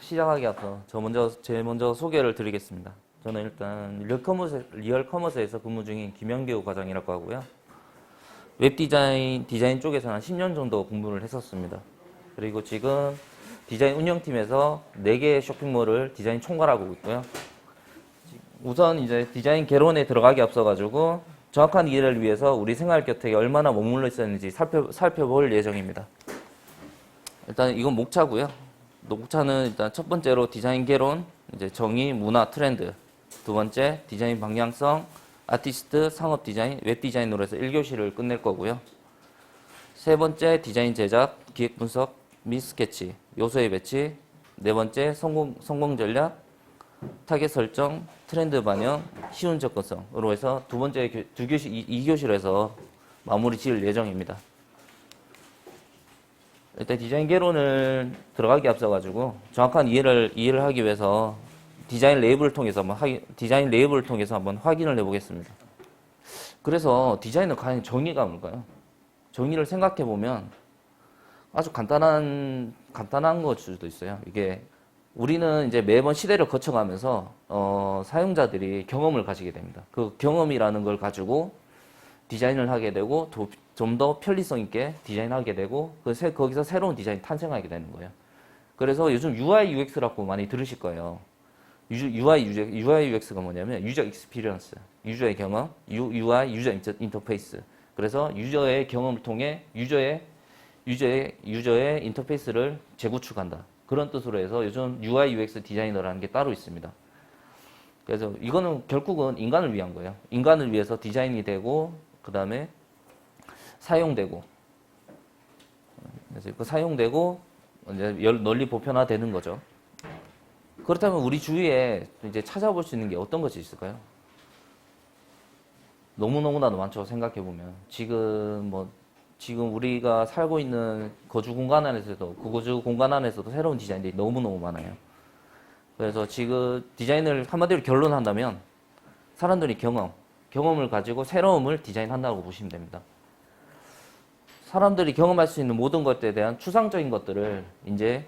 시작하기 앞서 제일 먼저 소개를 드리겠습니다. 저는 일단 리얼커머스에서 근무 중인 김영규 과장이라고 하고요. 웹 디자인 쪽에서 한 10년 정도 공부를 했었습니다. 그리고 지금 디자인 운영팀에서 4개의 쇼핑몰을 디자인 총괄하고 있고요. 우선 이제 디자인 개론에 들어가기 앞서가지고 정확한 이해를 위해서 우리 생활 곁에 얼마나 머물러 있었는지 살펴볼 예정입니다. 일단 이건 목차고요. 목차는 일단 첫 번째로 디자인 개론, 이제 정의, 문화, 트렌드. 두 번째 디자인 방향성, 아티스트, 상업 디자인, 웹 디자인으로 해서 1교시를 끝낼 거고요. 세 번째 디자인 제작, 기획 분석 및 스케치, 요소의 배치. 네 번째 성공 전략, 타겟 설정, 트렌드 반영, 쉬운 접근성으로 해서 두 번째 2교시로 해서 마무리 지을 예정입니다. 일단 디자인 개론을 들어가기 앞서가지고 정확한 이해를 하기 위해서 디자인 레이블을 통해서 한번 확인을 해보겠습니다. 그래서 디자인은 과연 정의가 뭘까요? 정의를 생각해 보면 아주 간단한 것 수도 있어요. 이게 우리는 이제 매번 시대를 거쳐가면서 사용자들이 경험을 가지게 됩니다. 그 경험이라는 걸 가지고 디자인을 하게 되고 좀 더 편리성 있게 디자인하게 되고 거기서 새로운 디자인이 탄생하게 되는 거예요. 그래서 요즘 UI UX라고 많이 들으실 거예요. UI UX가 뭐냐면 유저 익스피리언스, 유저의 경험, UI 유저 인터페이스. 그래서 유저의 경험을 통해 유저의 인터페이스를 재구축한다. 그런 뜻으로 해서 요즘 UI UX 디자이너라는 게 따로 있습니다. 그래서 이거는 결국은 인간을 위한 거예요. 인간을 위해서 디자인이 되고 그 다음에 사용되고, 그래서 사용되고 이제 널리 보편화되는 거죠. 그렇다면 우리 주위에 이제 찾아볼 수 있는 게 어떤 것이 있을까요? 너무나도 많죠. 생각해 보면 지금 우리가 살고 있는 거주 공간 안에서도 새로운 디자인들이 너무너무 많아요. 그래서 지금 디자인을 한마디로 결론한다면 사람들이 경험을 가지고 새로움을 디자인한다고 보시면 됩니다. 사람들이 경험할 수 있는 모든 것에 대한 추상적인 것들을 이제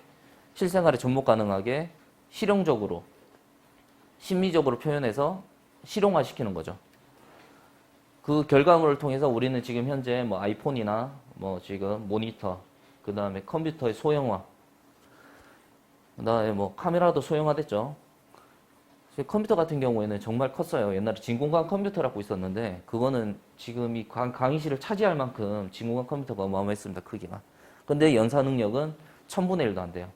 실생활에 접목 가능하게 실용적으로, 심미적으로 표현해서 실용화시키는 거죠. 그 결과물을 통해서 우리는 지금 현재 아이폰이나 지금 모니터, 그 다음에 컴퓨터의 소형화, 그 다음에 카메라도 소형화됐죠. 컴퓨터 같은 경우에는 정말 컸어요. 옛날에 진공관 컴퓨터라고 있었는데 그거는 지금 이 강의실을 차지할 만큼 진공관 컴퓨터가 어마어마했습니다. 크기가. 근데 연사 능력은 1000분의 1도 안 돼요.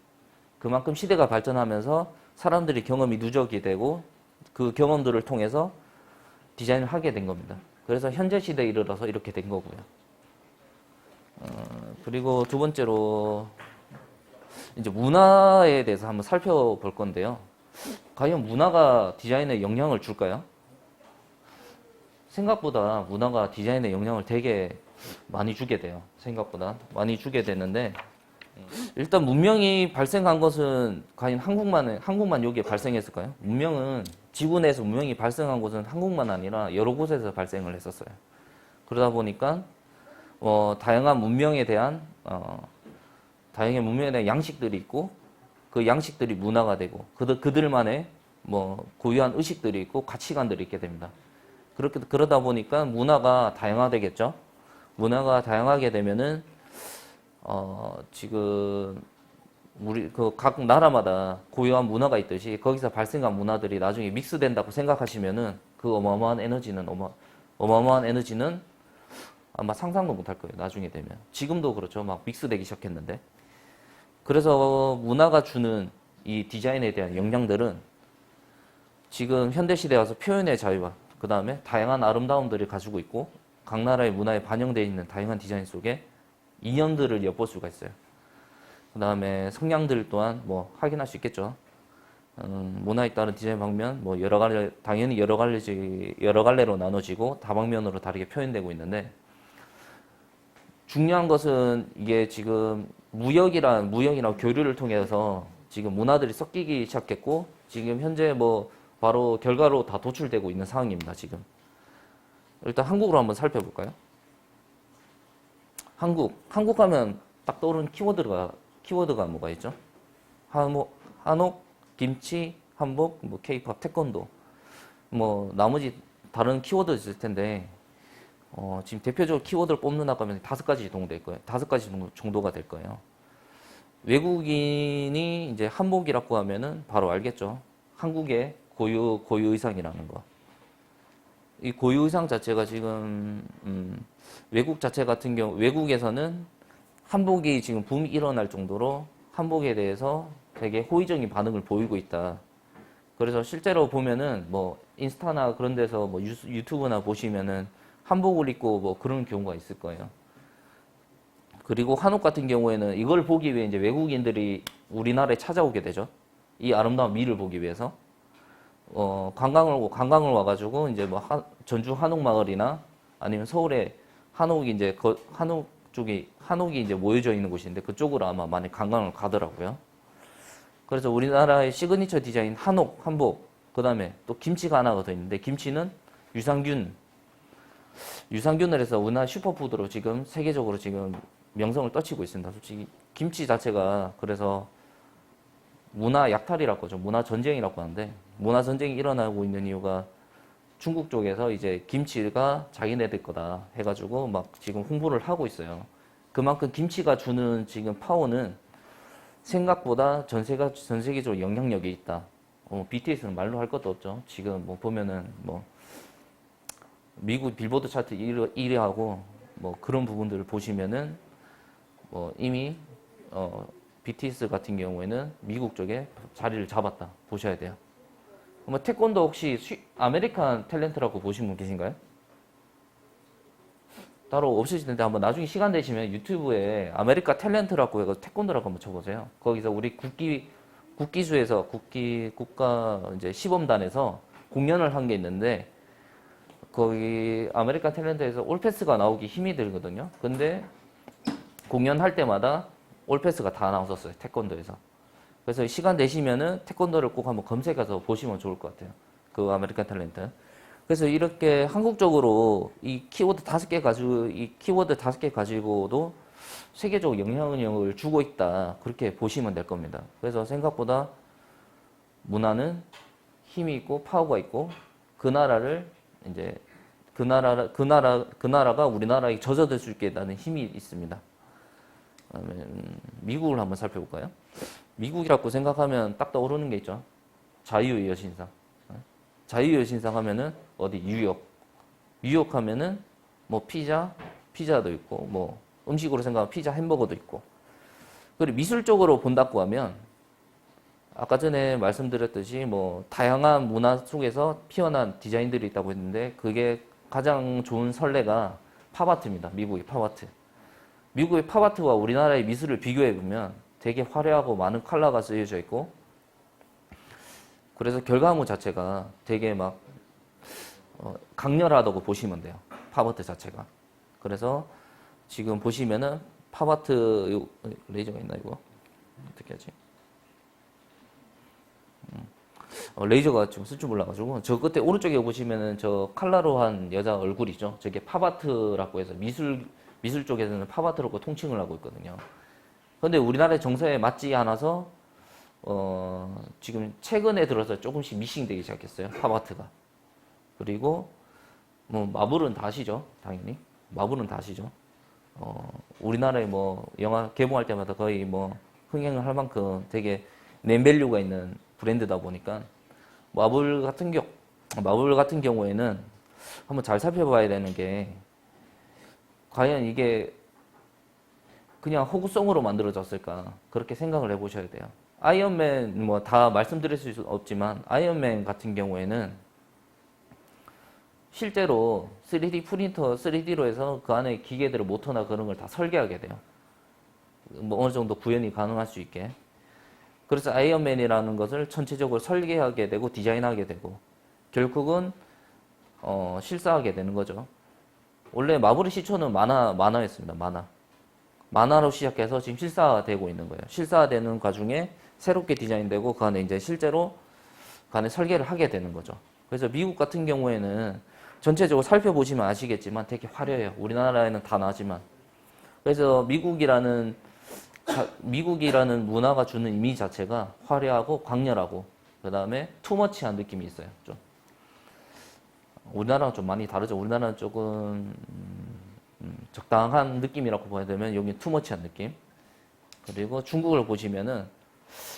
그만큼 시대가 발전하면서 사람들이 경험이 누적이 되고 그 경험들을 통해서 디자인을 하게 된 겁니다. 그래서 현재 시대에 이르러서 이렇게 된 거고요. 그리고 두 번째로 이제 문화에 대해서 한번 살펴볼 건데요. 과연 문화가 디자인에 영향을 줄까요? 생각보다 문화가 디자인에 영향을 되게 많이 주게 돼요. 생각보다 많이 주게 되는데 일단 문명이 발생한 것은 과연 한국만 여기에 발생했을까요? 지구 내에서 문명이 발생한 곳은 한국만 아니라 여러 곳에서 발생을 했었어요. 그러다 보니까 다양한 문명에 대한 양식들이 있고 그 양식들이 문화가 되고 그들만의 고유한 의식들이 있고 가치관들이 있게 됩니다. 그러다 보니까 문화가 다양화되겠죠. 문화가 다양하게 되면은 지금 우리 각 나라마다 고유한 문화가 있듯이 거기서 발생한 문화들이 나중에 믹스된다고 생각하시면은 그 어마어마한 에너지는 아마 상상도 못할 거예요. 나중에 되면. 지금도 그렇죠. 막 믹스되기 시작했는데. 그래서 문화가 주는 이 디자인에 대한 영향들은 지금 현대시대에 와서 표현의 자유와 그 다음에 다양한 아름다움들을 가지고 있고 각 나라의 문화에 반영되어 있는 다양한 디자인 속에 이념들을 엿볼 수가 있어요. 그 다음에 성향들 또한 확인할 수 있겠죠. 문화에 따른 디자인 방면 당연히 여러 갈래로 나눠지고 다방면으로 다르게 표현되고 있는데 중요한 것은 이게 지금 무역이랑 교류를 통해서 지금 문화들이 섞이기 시작했고 지금 현재 바로 결과로 다 도출되고 있는 상황입니다. 지금 일단 한국으로 한번 살펴볼까요? 한국 하면 딱 떠오르는 키워드가 뭐가 있죠? 한옥, 김치, 한복, 뭐 케이팝, 태권도, 뭐 나머지 다른 키워드 있을 텐데 지금 대표적으로 키워드를 뽑는다고 하면 5가지 정도 될 거예요. 5가지 정도가 될 거예요. 외국인이 이제 한복이라고 하면은 바로 알겠죠. 한국의 고유 의상이라는 거. 이 고유 의상 자체가 지금 외국 자체 같은 경우 외국에서는 한복이 지금 붐이 일어날 정도로 한복에 대해서 되게 호의적인 반응을 보이고 있다. 그래서 실제로 보면은 뭐 인스타나 그런 데서 뭐 유튜브나 보시면은 한복을 입고 뭐 그런 경우가 있을 거예요. 그리고 한옥 같은 경우에는 이걸 보기 위해 이제 외국인들이 우리나라에 찾아오게 되죠. 이 아름다운 미를 보기 위해서. 관광을 와가지고 이제 뭐 전주 한옥마을이나 아니면 서울에 한옥이 이제 한옥 쪽이 한옥이 이제 모여져 있는 곳인데 그쪽으로 아마 많이 관광을 가더라고요. 그래서 우리나라의 시그니처 디자인 한옥, 한복, 그 다음에 또 김치가 하나가 더 있는데 김치는 유산균을 해서 우리나라 슈퍼푸드로 지금 세계적으로 지금 명성을 떨치고 있습니다. 솔직히 김치 자체가 그래서 문화 약탈이라고 하죠. 문화 전쟁이라고 하는데 문화 전쟁이 일어나고 있는 이유가 중국 쪽에서 이제 김치가 자기네들 거다 해가지고 막 지금 홍보를 하고 있어요. 그만큼 김치가 주는 지금 파워는 생각보다 전 세계적으로 영향력이 있다. BTS는 말로 할 것도 없죠. 지금 뭐 보면은 뭐 미국 빌보드 차트 1위 하고 뭐 그런 부분들을 보시면은 뭐 이미 BTS 같은 경우에는 미국 쪽에 자리를 잡았다 보셔야 돼요. 뭐 태권도 혹시 아메리칸 탤런트라고 보신 분 계신가요? 따로 없으실 텐데 한번 나중에 시간 되시면 유튜브에 아메리카 탤런트라고 해서 태권도라고 한번 쳐보세요. 거기서 우리 국기수에서 국가 이제 시범단에서 공연을 한 게 있는데 거기 아메리칸 탤런트에서 올패스가 나오기 힘이 들거든요. 근데 공연할 때마다 올패스가 다 나왔었어요. 태권도에서. 그래서 시간 되시면은 태권도를 꼭 한번 검색해서 보시면 좋을 것 같아요. 그 아메리칸 탤런트. 그래서 이렇게 한국적으로 이 키워드 5개 가지고도 세계적 영향력을 주고 있다. 그렇게 보시면 될 겁니다. 그래서 생각보다 문화는 힘이 있고 파워가 있고 그 나라를 이제 그 나라가 우리나라에 젖어들 수 있게 하는 힘이 있습니다. 그러면 미국을 한번 살펴볼까요? 미국이라고 생각하면 딱 떠오르는 게 있죠. 자유의 여신상. 자유의 여신상 하면은 어디 뉴욕 하면은 뭐 피자도 있고 뭐 음식으로 생각하면 피자 햄버거도 있고. 그리고 미술적으로 본다고 하면 아까 전에 말씀드렸듯이 뭐 다양한 문화 속에서 피어난 디자인들이 있다고 했는데 그게 가장 좋은 선례가 팝아트입니다. 미국의 팝아트. 미국의 팝아트와 우리나라의 미술을 비교해 보면 되게 화려하고 많은 컬러가 쓰여져 있고 그래서 결과물 자체가 되게 막 강렬하다고 보시면 돼요. 팝아트 자체가. 그래서 지금 보시면은 팝아트 레이저가 있나 이거? 어떻게 하지? 레이저가 지금 쓸 줄 몰라가지고 저 끝에 오른쪽에 보시면은 저 칼라로 한 여자 얼굴이죠. 저게 팝아트라고 해서 미술 쪽에서는 팝아트라고 통칭을 하고 있거든요. 그런데 우리나라의 정서에 맞지 않아서 지금 최근에 들어서 조금씩 미싱되기 시작했어요. 팝아트가. 그리고 뭐 마블은 다 아시죠? 당연히 마블은 다 아시죠? 우리나라에 뭐 영화 개봉할 때마다 거의 뭐 흥행을 할 만큼 되게 네임밸류가 있는 브랜드다 보니까 마블 같은 경우에는 한번 잘 살펴봐야 되는 게 과연 이게 그냥 호구성으로 만들어졌을까 그렇게 생각을 해보셔야 돼요. 아이언맨 뭐 다 말씀드릴 수 없지만 아이언맨 같은 경우에는 실제로 3D 프린터 3D로 해서 그 안에 기계들을 모터나 그런 걸 다 설계하게 돼요. 뭐 어느 정도 구현이 가능할 수 있게. 그래서 아이언맨이라는 것을 전체적으로 설계하게 되고 디자인하게 되고 결국은 실사하게 되는 거죠. 원래 마블의 시초는 만화였습니다. 만화로 시작해서 지금 실사되고 있는 거예요. 실사되는 과정에 새롭게 디자인되고 그 안에 이제 실제로 그 안에 설계를 하게 되는 거죠. 그래서 미국 같은 경우에는 전체적으로 살펴보시면 아시겠지만 되게 화려해요. 우리나라에는 다 나지만. 그래서 미국이라는 미국이라는 문화가 주는 이미지 자체가 화려하고 광렬하고 그다음에 투머치한 느낌이 있어요. 좀 우리나라랑 좀 많이 다르죠. 우리나라는 조금 적당한 느낌이라고 봐야 되면 여기 투머치한 느낌. 그리고 중국을 보시면은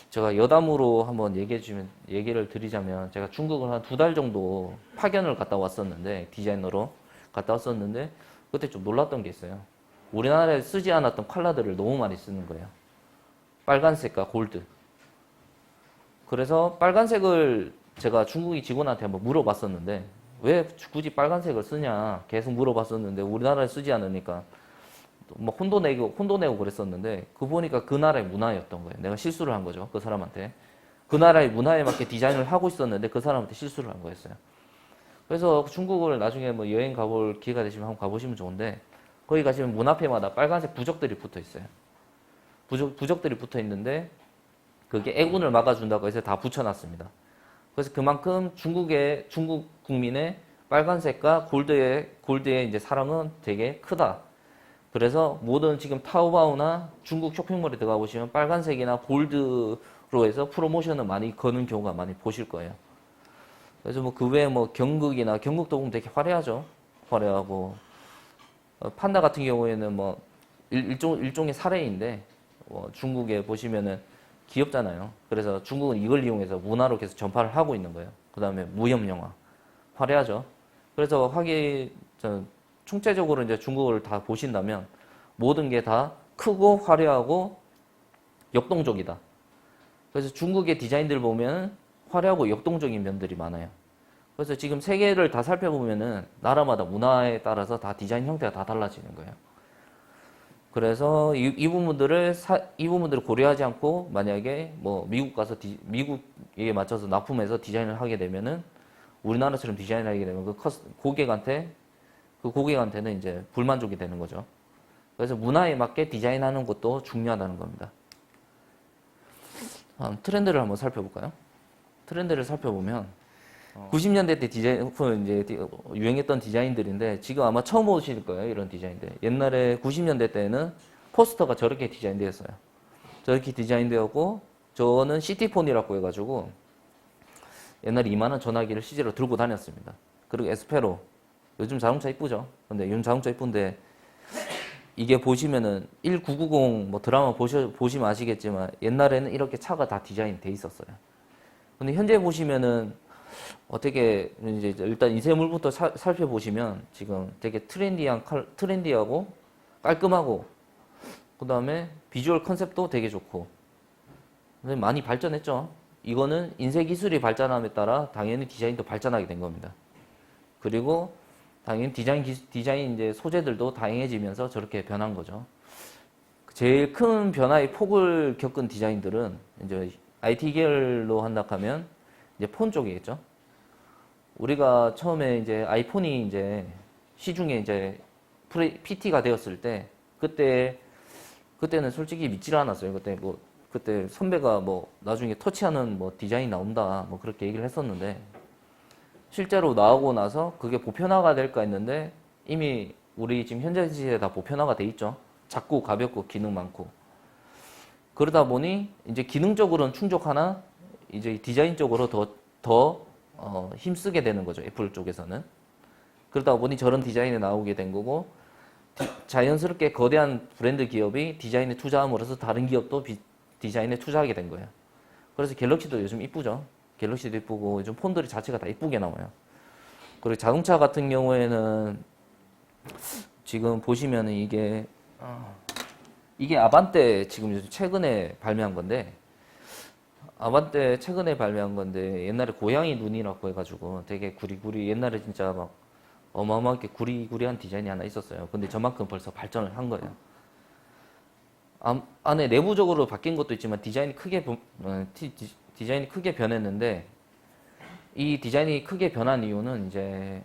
제가 여담으로 한번 얘기를 드리자면 제가 중국을 한 2달 정도 파견을 갔다 왔었는데 디자이너로 갔다 왔었는데 그때 좀 놀랐던 게 있어요. 우리나라에 쓰지 않았던 컬러들을 너무 많이 쓰는 거예요. 빨간색과 골드. 그래서 빨간색을 제가 중국인 직원한테 한번 물어봤었는데 왜 굳이 빨간색을 쓰냐 계속 물어봤었는데 우리나라에 쓰지 않으니까 뭐 혼도 내고 그랬었는데 그 보니까 그 나라의 문화였던 거예요. 내가 실수를 한 거죠. 그 사람한테. 그 나라의 문화에 맞게 디자인을 하고 있었는데 그 사람한테 실수를 한 거였어요. 그래서 중국을 나중에 뭐 여행 가볼 기회가 되시면 한번 가보시면 좋은데 거기 가시면 문 앞에마다 빨간색 부적들이 붙어 있어요. 부적들이 붙어 있는데 그게 애군을 막아준다고 해서 다 붙여놨습니다. 그래서 그만큼 중국 국민의 빨간색과 골드의 이제 사랑은 되게 크다. 그래서 모든 지금 타오바오나 중국 쇼핑몰에 들어가 보시면 빨간색이나 골드로 해서 프로모션을 많이 거는 경우가 많이 보실 거예요. 그래서 뭐 그 외에 뭐 경극도 보면 되게 화려하죠. 화려하고 판다 같은 경우에는 뭐 일종의 사례인데 중국에 보시면은 귀엽잖아요. 그래서 중국은 이걸 이용해서 문화로 계속 전파를 하고 있는 거예요. 그 다음에 무협 영화 화려하죠. 그래서 총체적으로 이제 중국을 다 보신다면 모든 게 다 크고 화려하고 역동적이다. 그래서 중국의 디자인들 보면 화려하고 역동적인 면들이 많아요. 그래서 지금 세계를 다 살펴보면은 나라마다 문화에 따라서 다 디자인 형태가 다 달라지는 거예요. 그래서 이 부분들을 고려하지 않고 만약에 뭐 미국 가서 미국에 맞춰서 납품해서 디자인을 하게 되면은 우리나라처럼 디자인을 하게 되면 고객한테는 이제 불만족이 되는 거죠. 그래서 문화에 맞게 디자인하는 것도 중요하다는 겁니다. 트렌드를 한번 살펴볼까요? 트렌드를 살펴보면 90년대 때 이제 유행했던 디자인들인데 지금 아마 처음 보실 거예요. 이런 디자인들. 옛날에 90년대 때는 포스터가 저렇게 디자인되었어요. 저렇게 디자인되었고 저는 시티폰이라고 해가지고 옛날에 이만한 전화기를 실제로 들고 다녔습니다. 그리고 에스페로. 요즘 자동차 이쁘죠? 근데 요즘 자동차 이쁜데 이게 보시면은 1990 뭐 드라마 보시면 아시겠지만 옛날에는 이렇게 차가 다 디자인 돼 있었어요. 근데 현재 보시면은 어떻게 이제 일단 인쇄물부터 살펴보시면 지금 되게 트렌디하고 깔끔하고 그 다음에 비주얼 컨셉도 되게 좋고 많이 발전했죠. 이거는 인쇄 기술이 발전함에 따라 당연히 디자인도 발전하게 된 겁니다. 그리고 당연히 디자인 이제 소재들도 다양해지면서 저렇게 변한 거죠. 제일 큰 변화의 폭을 겪은 디자인들은 이제 IT 계열로 한다 하면 이제 폰 쪽이겠죠. 우리가 처음에 이제 아이폰이 이제 시중에 이제 PT가 되었을 때 그때는 솔직히 믿질 않았어요. 그때 선배가 뭐 나중에 터치하는 뭐 디자인이 나온다 뭐 그렇게 얘기를 했었는데 실제로 나오고 나서 그게 보편화가 될까 했는데 이미 우리 지금 현재 시대에 다 보편화가 돼 있죠. 작고 가볍고 기능 많고 그러다 보니 이제 기능적으로는 충족하나 이제 디자인적으로 더 힘쓰게 되는 거죠. 애플 쪽에서는. 그러다 보니 저런 디자인이 나오게 된 거고 자연스럽게 거대한 브랜드 기업이 디자인에 투자함으로써 다른 기업도 디자인에 투자하게 된 거예요. 그래서 갤럭시도 요즘 이쁘죠. 갤럭시도 이쁘고 요즘 폰들이 자체가 다 이쁘게 나와요. 그리고 자동차 같은 경우에는 지금 보시면은 이게 아반떼 지금 최근에 발매한 건데 아반떼 최근에 발매한 건데 옛날에 고양이 눈이라고 해가지고 되게 구리구리 옛날에 진짜 막 어마어마하게 구리구리한 디자인이 하나 있었어요. 근데 저만큼 벌써 발전을 한 거예요. 안에 내부적으로 바뀐 것도 있지만 디자인이 크게 변했는데 이 디자인이 크게 변한 이유는 이제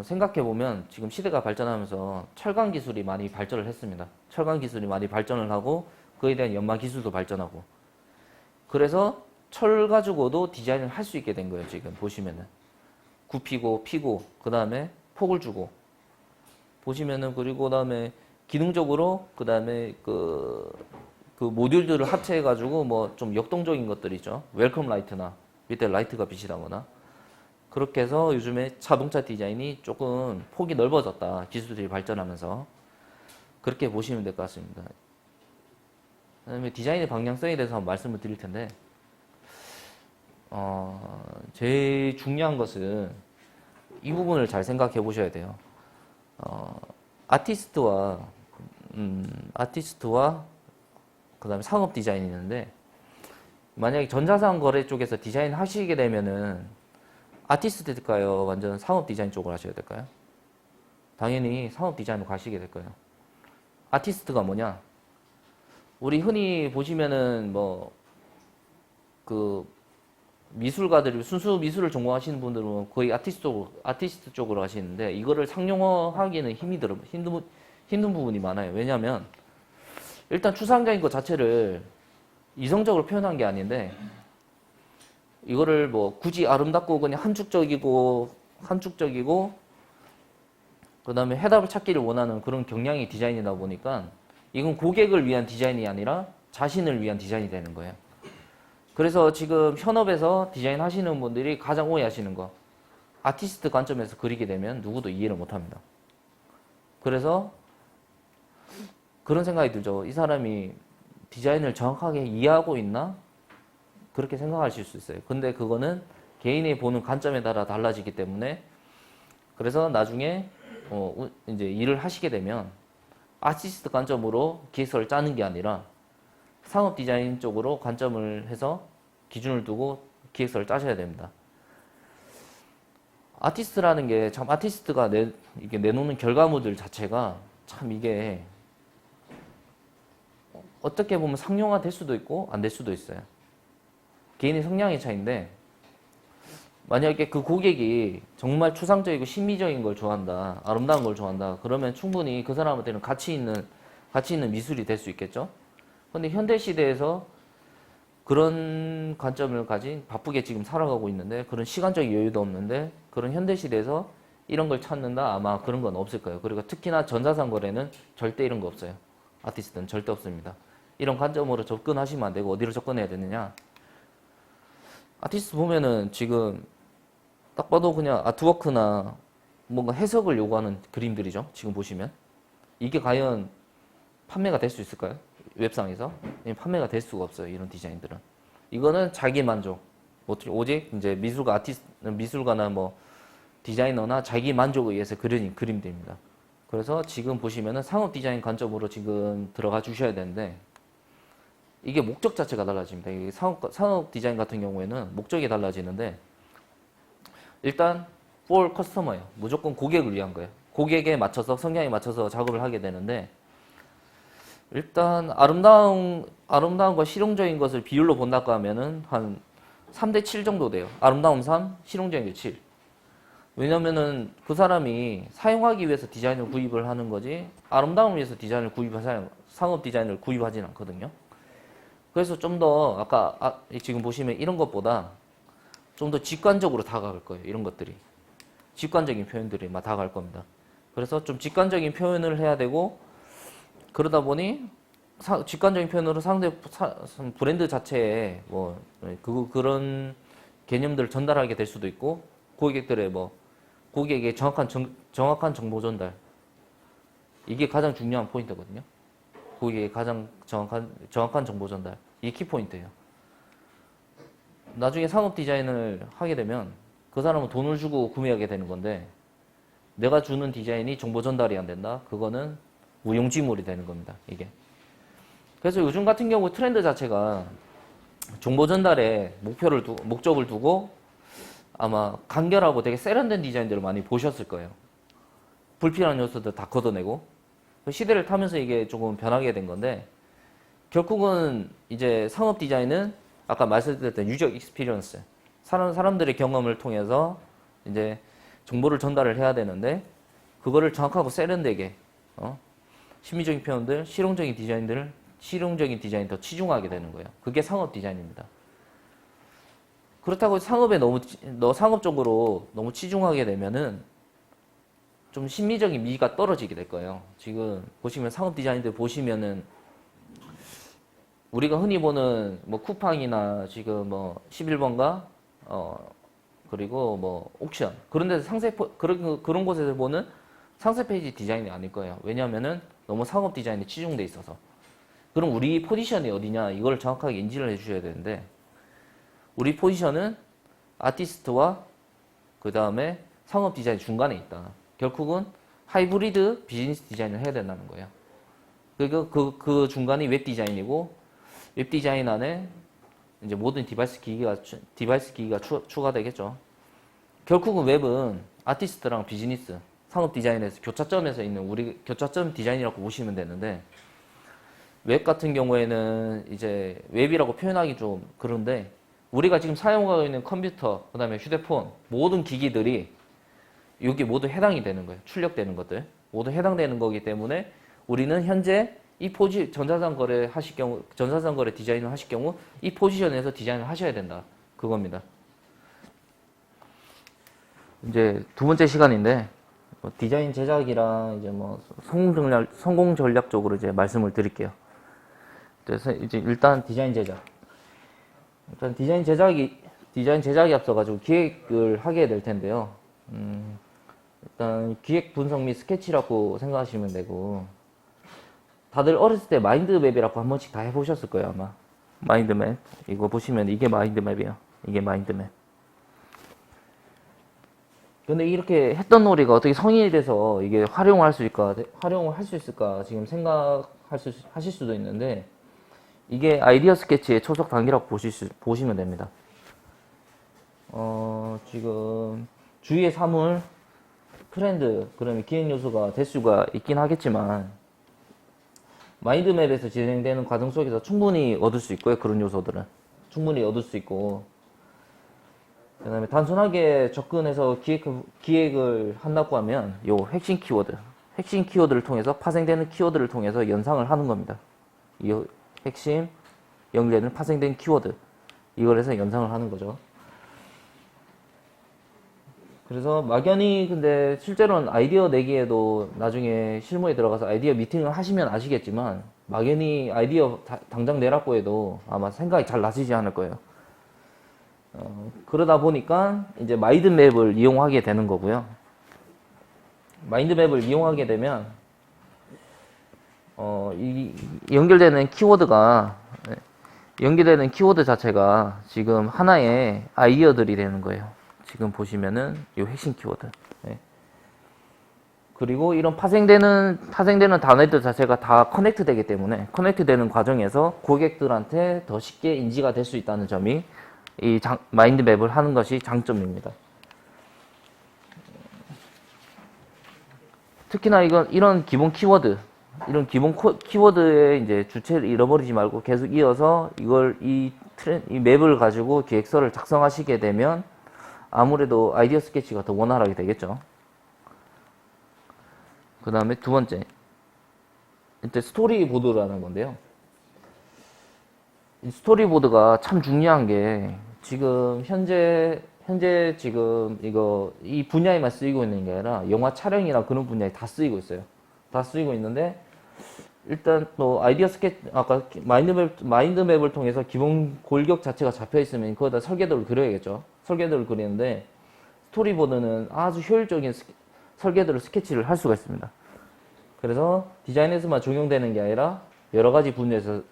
생각해보면 지금 시대가 발전하면서 철강 기술이 많이 발전을 했습니다. 철강 기술이 많이 발전을 하고 그에 대한 연마 기술도 발전하고 그래서 철 가지고도 디자인을 할 수 있게 된 거예요. 지금 보시면은 굽히고 피고 그 다음에 폭을 주고 보시면은 그리고 그 다음에 기능적으로 그다음에 그 모듈들을 합체해가지고 뭐 좀 역동적인 것들이죠. 웰컴 라이트나 밑에 라이트가 빛이 나거나 그렇게 해서 요즘에 자동차 디자인이 조금 폭이 넓어졌다. 기술들이 발전하면서 그렇게 보시면 될 것 같습니다. 그다음에 디자인의 방향성에 대해서 한번 말씀을 드릴 텐데 제일 중요한 것은 이 부분을 잘 생각해 보셔야 돼요. 아티스트와 그다음에 상업 디자인이 있는데 만약에 전자상 거래 쪽에서 디자인 하시게 되면은 아티스트 될까요? 완전 상업 디자인 쪽으로 하셔야 될까요? 당연히 상업 디자인으로 가시게 될 거예요. 아티스트가 뭐냐? 우리 흔히 보시면은 뭐 그 미술가들이 순수 미술을 전공하시는 분들은 거의 아티스트 쪽으로 하시는데 이거를 상용화하기는 힘든 부분이 많아요. 왜냐하면 일단 추상적인 것 자체를 이성적으로 표현한 게 아닌데 이거를 뭐 굳이 아름답고 그냥 한축적이고 그다음에 해답을 찾기를 원하는 그런 경향의 디자인이다 보니까 이건 고객을 위한 디자인이 아니라 자신을 위한 디자인이 되는 거예요. 그래서 지금 현업에서 디자인 하시는 분들이 가장 오해하시는 거 아티스트 관점에서 그리게 되면 누구도 이해를 못합니다. 그래서 그런 생각이 들죠. 이 사람이 디자인을 정확하게 이해하고 있나? 그렇게 생각하실 수 있어요. 근데 그거는 개인이 보는 관점에 따라 달라지기 때문에 그래서 나중에 이제 일을 하시게 되면 아티스트 관점으로 기획서를 짜는 게 아니라 상업 디자인 쪽으로 관점을 해서 기준을 두고 기획서를 짜셔야 됩니다. 아티스트라는 게 참 아티스트가 이게 내놓는 결과물들 자체가 참 이게 어떻게 보면 상용화 될 수도 있고 안 될 수도 있어요. 개인의 성향의 차이인데 만약에 그 고객이 정말 추상적이고 심미적인 걸 좋아한다, 아름다운 걸 좋아한다, 그러면 충분히 그 사람한테는 가치 있는 미술이 될 수 있겠죠. 근데 현대 시대에서 그런 관점을 가진 바쁘게 지금 살아가고 있는데 그런 시간적 여유도 없는데 그런 현대 시대에서 이런 걸 찾는다 아마 그런 건 없을 거예요. 그리고 특히나 전자상 거래는 절대 이런 거 없어요. 아티스트는 절대 없습니다. 이런 관점으로 접근하시면 안 되고 어디로 접근해야 되느냐? 아티스트 보면은 지금 딱 봐도 그냥 아트워크나 뭔가 해석을 요구하는 그림들이죠. 지금 보시면 이게 과연 판매가 될 수 있을까요? 웹상에서 판매가 될 수가 없어요. 이런 디자인들은 이거는 자기 만족 오직 이제 미술가나 뭐 디자이너나 자기 만족에 의해서 그려진 그림들입니다. 그래서 지금 보시면은 상업 디자인 관점으로 지금 들어가 주셔야 되는데 이게 목적 자체가 달라집니다. 이게 상업 디자인 같은 경우에는 목적이 달라지는데 일단 for customer예요. 무조건 고객을 위한 거예요. 고객에 맞춰서 성향에 맞춰서 작업을 하게 되는데 일단 아름다운 거 실용적인 것을 비율로 본다고 하면은 한 3대 7 정도 돼요. 아름다움 3, 실용적인 게 7. 왜냐면은 그 사람이 사용하기 위해서 디자인을 구입을 하는 거지 아름다움을 위해서 상업 디자인을 구입하진 않거든요. 그래서 좀 더 아까 지금 보시면 이런 것보다 좀 더 직관적으로 다가갈 거예요. 이런 것들이 직관적인 표현들이 막 다가갈 겁니다. 그래서 좀 직관적인 표현을 해야 되고 그러다 보니 직관적인 표현으로 브랜드 자체에 뭐 그런 개념들을 전달하게 될 수도 있고 고객에게 정확한 정보 전달 이게 가장 중요한 포인트거든요. 고객에게 가장 정확한 정보 전달 이게 키포인트예요. 나중에 상업 디자인을 하게 되면 그 사람은 돈을 주고 구매하게 되는 건데 내가 주는 디자인이 정보 전달이 안 된다? 그거는 무용지물이 되는 겁니다. 이게. 그래서 요즘 같은 경우 트렌드 자체가 정보 전달에 목적을 두고 아마 간결하고 되게 세련된 디자인들을 많이 보셨을 거예요. 불필요한 요소들 다 걷어내고 시대를 타면서 이게 조금 변하게 된 건데 결국은 이제 상업 디자인은 아까 말씀드렸던 유저 익스피리언스 사람들의 경험을 통해서 이제 정보를 전달을 해야 되는데 그거를 정확하고 세련되게 심미적인 표현들, 실용적인 디자인 더 치중하게 되는 거예요. 그게 상업 디자인입니다. 그렇다고 상업쪽으로 너무 치중하게 되면은 좀 심미적인 미가 떨어지게 될 거예요. 지금 보시면 상업 디자인들 보시면은 우리가 흔히 보는 뭐 쿠팡이나 지금 뭐 11번가 그리고 뭐 옥션 그런 데서 그런 곳에서 보는 상세 페이지 디자인이 아닐 거예요. 왜냐하면은 너무 상업 디자인에 치중돼 있어서. 그럼 우리 포지션이 어디냐 이걸 정확하게 인지를 해주셔야 되는데 우리 포지션은 아티스트와 그 다음에 상업 디자인 중간에 있다. 결국은 하이브리드 비즈니스 디자인을 해야 된다는 거예요. 그 중간이 웹 디자인이고 웹 디자인 안에 이제 모든 디바이스 기기가 추가되겠죠. 결국은 웹은 아티스트랑 비즈니스, 상업 디자인에서 교차점에서 있는 우리 교차점 디자인이라고 보시면 되는데 웹 같은 경우에는 이제 웹이라고 표현하기 좀 그런데 우리가 지금 사용하고 있는 컴퓨터, 그 다음에 휴대폰 모든 기기들이 여기 모두 해당이 되는 거예요. 출력되는 것들 모두 해당되는 거기 때문에 우리는 현재 이 전자상 거래 디자인을 하실 경우 이 포지션에서 디자인을 하셔야 된다. 그겁니다. 이제 두 번째 시간인데 디자인 제작이랑 이제 뭐 성공 전략 쪽으로 이제 말씀을 드릴게요. 그래서 이제 일단 디자인 제작. 일단 디자인 제작이 앞서가지고 기획을 하게 될 텐데요. 일단 기획 분석 및 스케치라고 생각하시면 되고 다들 어렸을 때 마인드맵이라고 한 번씩 다 해보셨을 거예요 아마. 마인드맵 이거 보시면 이게 마인드맵이에요. 이게 마인드맵. 근데 이렇게 했던 놀이가 어떻게 성인이 돼서 이게 활용을 할 수 있을까 지금 하실 수도 있는데 이게 아이디어 스케치의 초속 단계라고 보시면 됩니다. 지금 주위의 사물, 트렌드, 그러면 기획 요소가 대수가 있긴 하겠지만 마인드맵에서 진행되는 과정 속에서 충분히 얻을 수 있고요. 그런 요소들은 충분히 얻을 수 있고 그 다음에 단순하게 접근해서 기획을 한다고 하면 요 핵심 키워드를 통해서 파생되는 키워드를 통해서 연상을 하는 겁니다. 이 핵심 연결되는 파생된 키워드 이걸 해서 연상을 하는 거죠. 그래서 막연히 근데 실제로는 아이디어 내기에도 나중에 실무에 들어가서 아이디어 미팅을 하시면 아시겠지만 막연히 아이디어 당장 내라고 해도 아마 생각이 잘 나시지 않을 거예요. 그러다 보니까 이제 마인드맵을 이용하게 되는 거고요. 마인드맵을 이용하게 되면 이 연결되는 키워드 자체가 지금 하나의 아이디어들이 되는 거예요. 지금 보시면은 이 핵심 키워드. 네. 그리고 이런 파생되는 단어들 자체가 다 커넥트 되기 때문에 커넥트 되는 과정에서 고객들한테 더 쉽게 인지가 될 수 있다는 점이 이 마인드맵을 하는 것이 장점입니다. 특히나 이런 기본 키워드의 이제 주체를 잃어버리지 말고 계속 이어서 이 맵을 가지고 기획서를 작성하시게 되면 아무래도 아이디어 스케치가 더 원활하게 되겠죠. 그 다음에 두 번째, 이제 스토리보드라는 건데요. 이 스토리보드가 참 중요한 게 지금 현재 지금 이 분야에만 쓰이고 있는 게 아니라 영화 촬영이나 그런 분야에 다 쓰이고 있어요. 다 쓰이고 있는데 일단 또 아이디어 스케치 아까 마인드맵을 통해서 기본 골격 자체가 잡혀 있으면 거기다 설계도를 그려야겠죠. 설계도를 그리는데 스토리보드는 아주 효율적인 설계도를 스케치를 할 수가 있습니다. 그래서 디자인에서만 적용되는 게 아니라 여러 가지 분야에서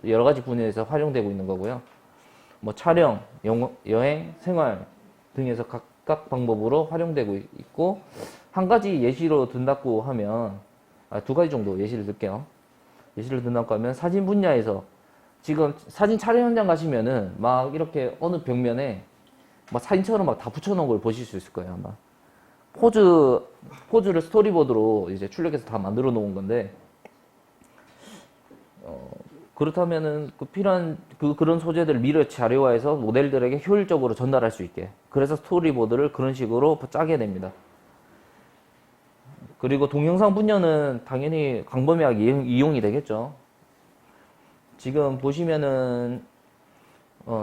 활용되고 있는 거고요. 뭐 촬영, 여행, 생활 등에서 각각 방법으로 활용되고 있고 한 가지 예시로 든다고 하면 두 가지 정도 예시를 들게요. 예시를 든다고 하면 사진 분야에서 지금 사진 촬영 현장 가시면은 막 이렇게 어느 벽면에 막 사진처럼 막 다 붙여놓은 걸 보실 수 있을 거예요 아마. 포즈를 스토리보드로 이제 출력해서 다 만들어 놓은 건데 그렇다면은 필요한 그런 소재들을 미리 자료화해서 모델들에게 효율적으로 전달할 수 있게 그래서 스토리보드를 그런 식으로 짜게 됩니다. 그리고 동영상 분야는 당연히 광범위하게 이용이 되겠죠. 지금 보시면은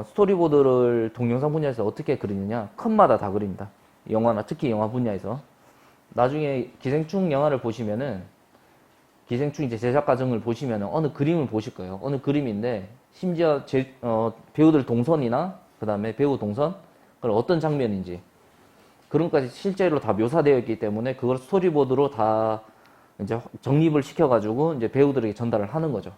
스토리보드를 동영상 분야에서 어떻게 그리느냐 컷마다 다 그립니다. 영화나 특히 영화 분야에서 나중에 기생충 영화를 보시면은 기생충 이제 제작 과정을 보시면은 어느 그림을 보실 거예요. 어느 그림인데 심지어 배우들 동선이나 그 다음에 배우 동선 그리고 어떤 장면인지 그런 것까지 실제로 다 묘사되어 있기 때문에 그걸 스토리보드로 다 이제 정립을 시켜가지고 이제 배우들에게 전달을 하는 거죠.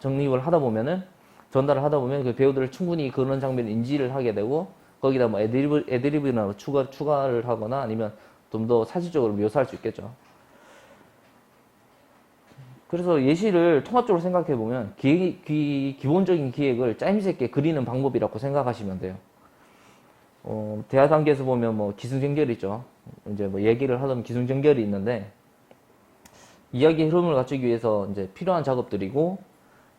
정립을 하다 보면은 전달을 하다 보면 그 배우들을 충분히 그런 장면을 인지를 하게 되고 거기다 뭐 애드리브나 추가를 하거나 아니면 좀 더 사실적으로 묘사할 수 있겠죠. 그래서 예시를 통합적으로 생각해 보면 기본적인 기획을 짜임새 있게 그리는 방법이라고 생각하시면 돼요. 대화 단계에서 보면 뭐 기승전결이죠. 이제 뭐 얘기를 하던 기승전결이 있는데 이야기 흐름을 갖추기 위해서 이제 필요한 작업들이고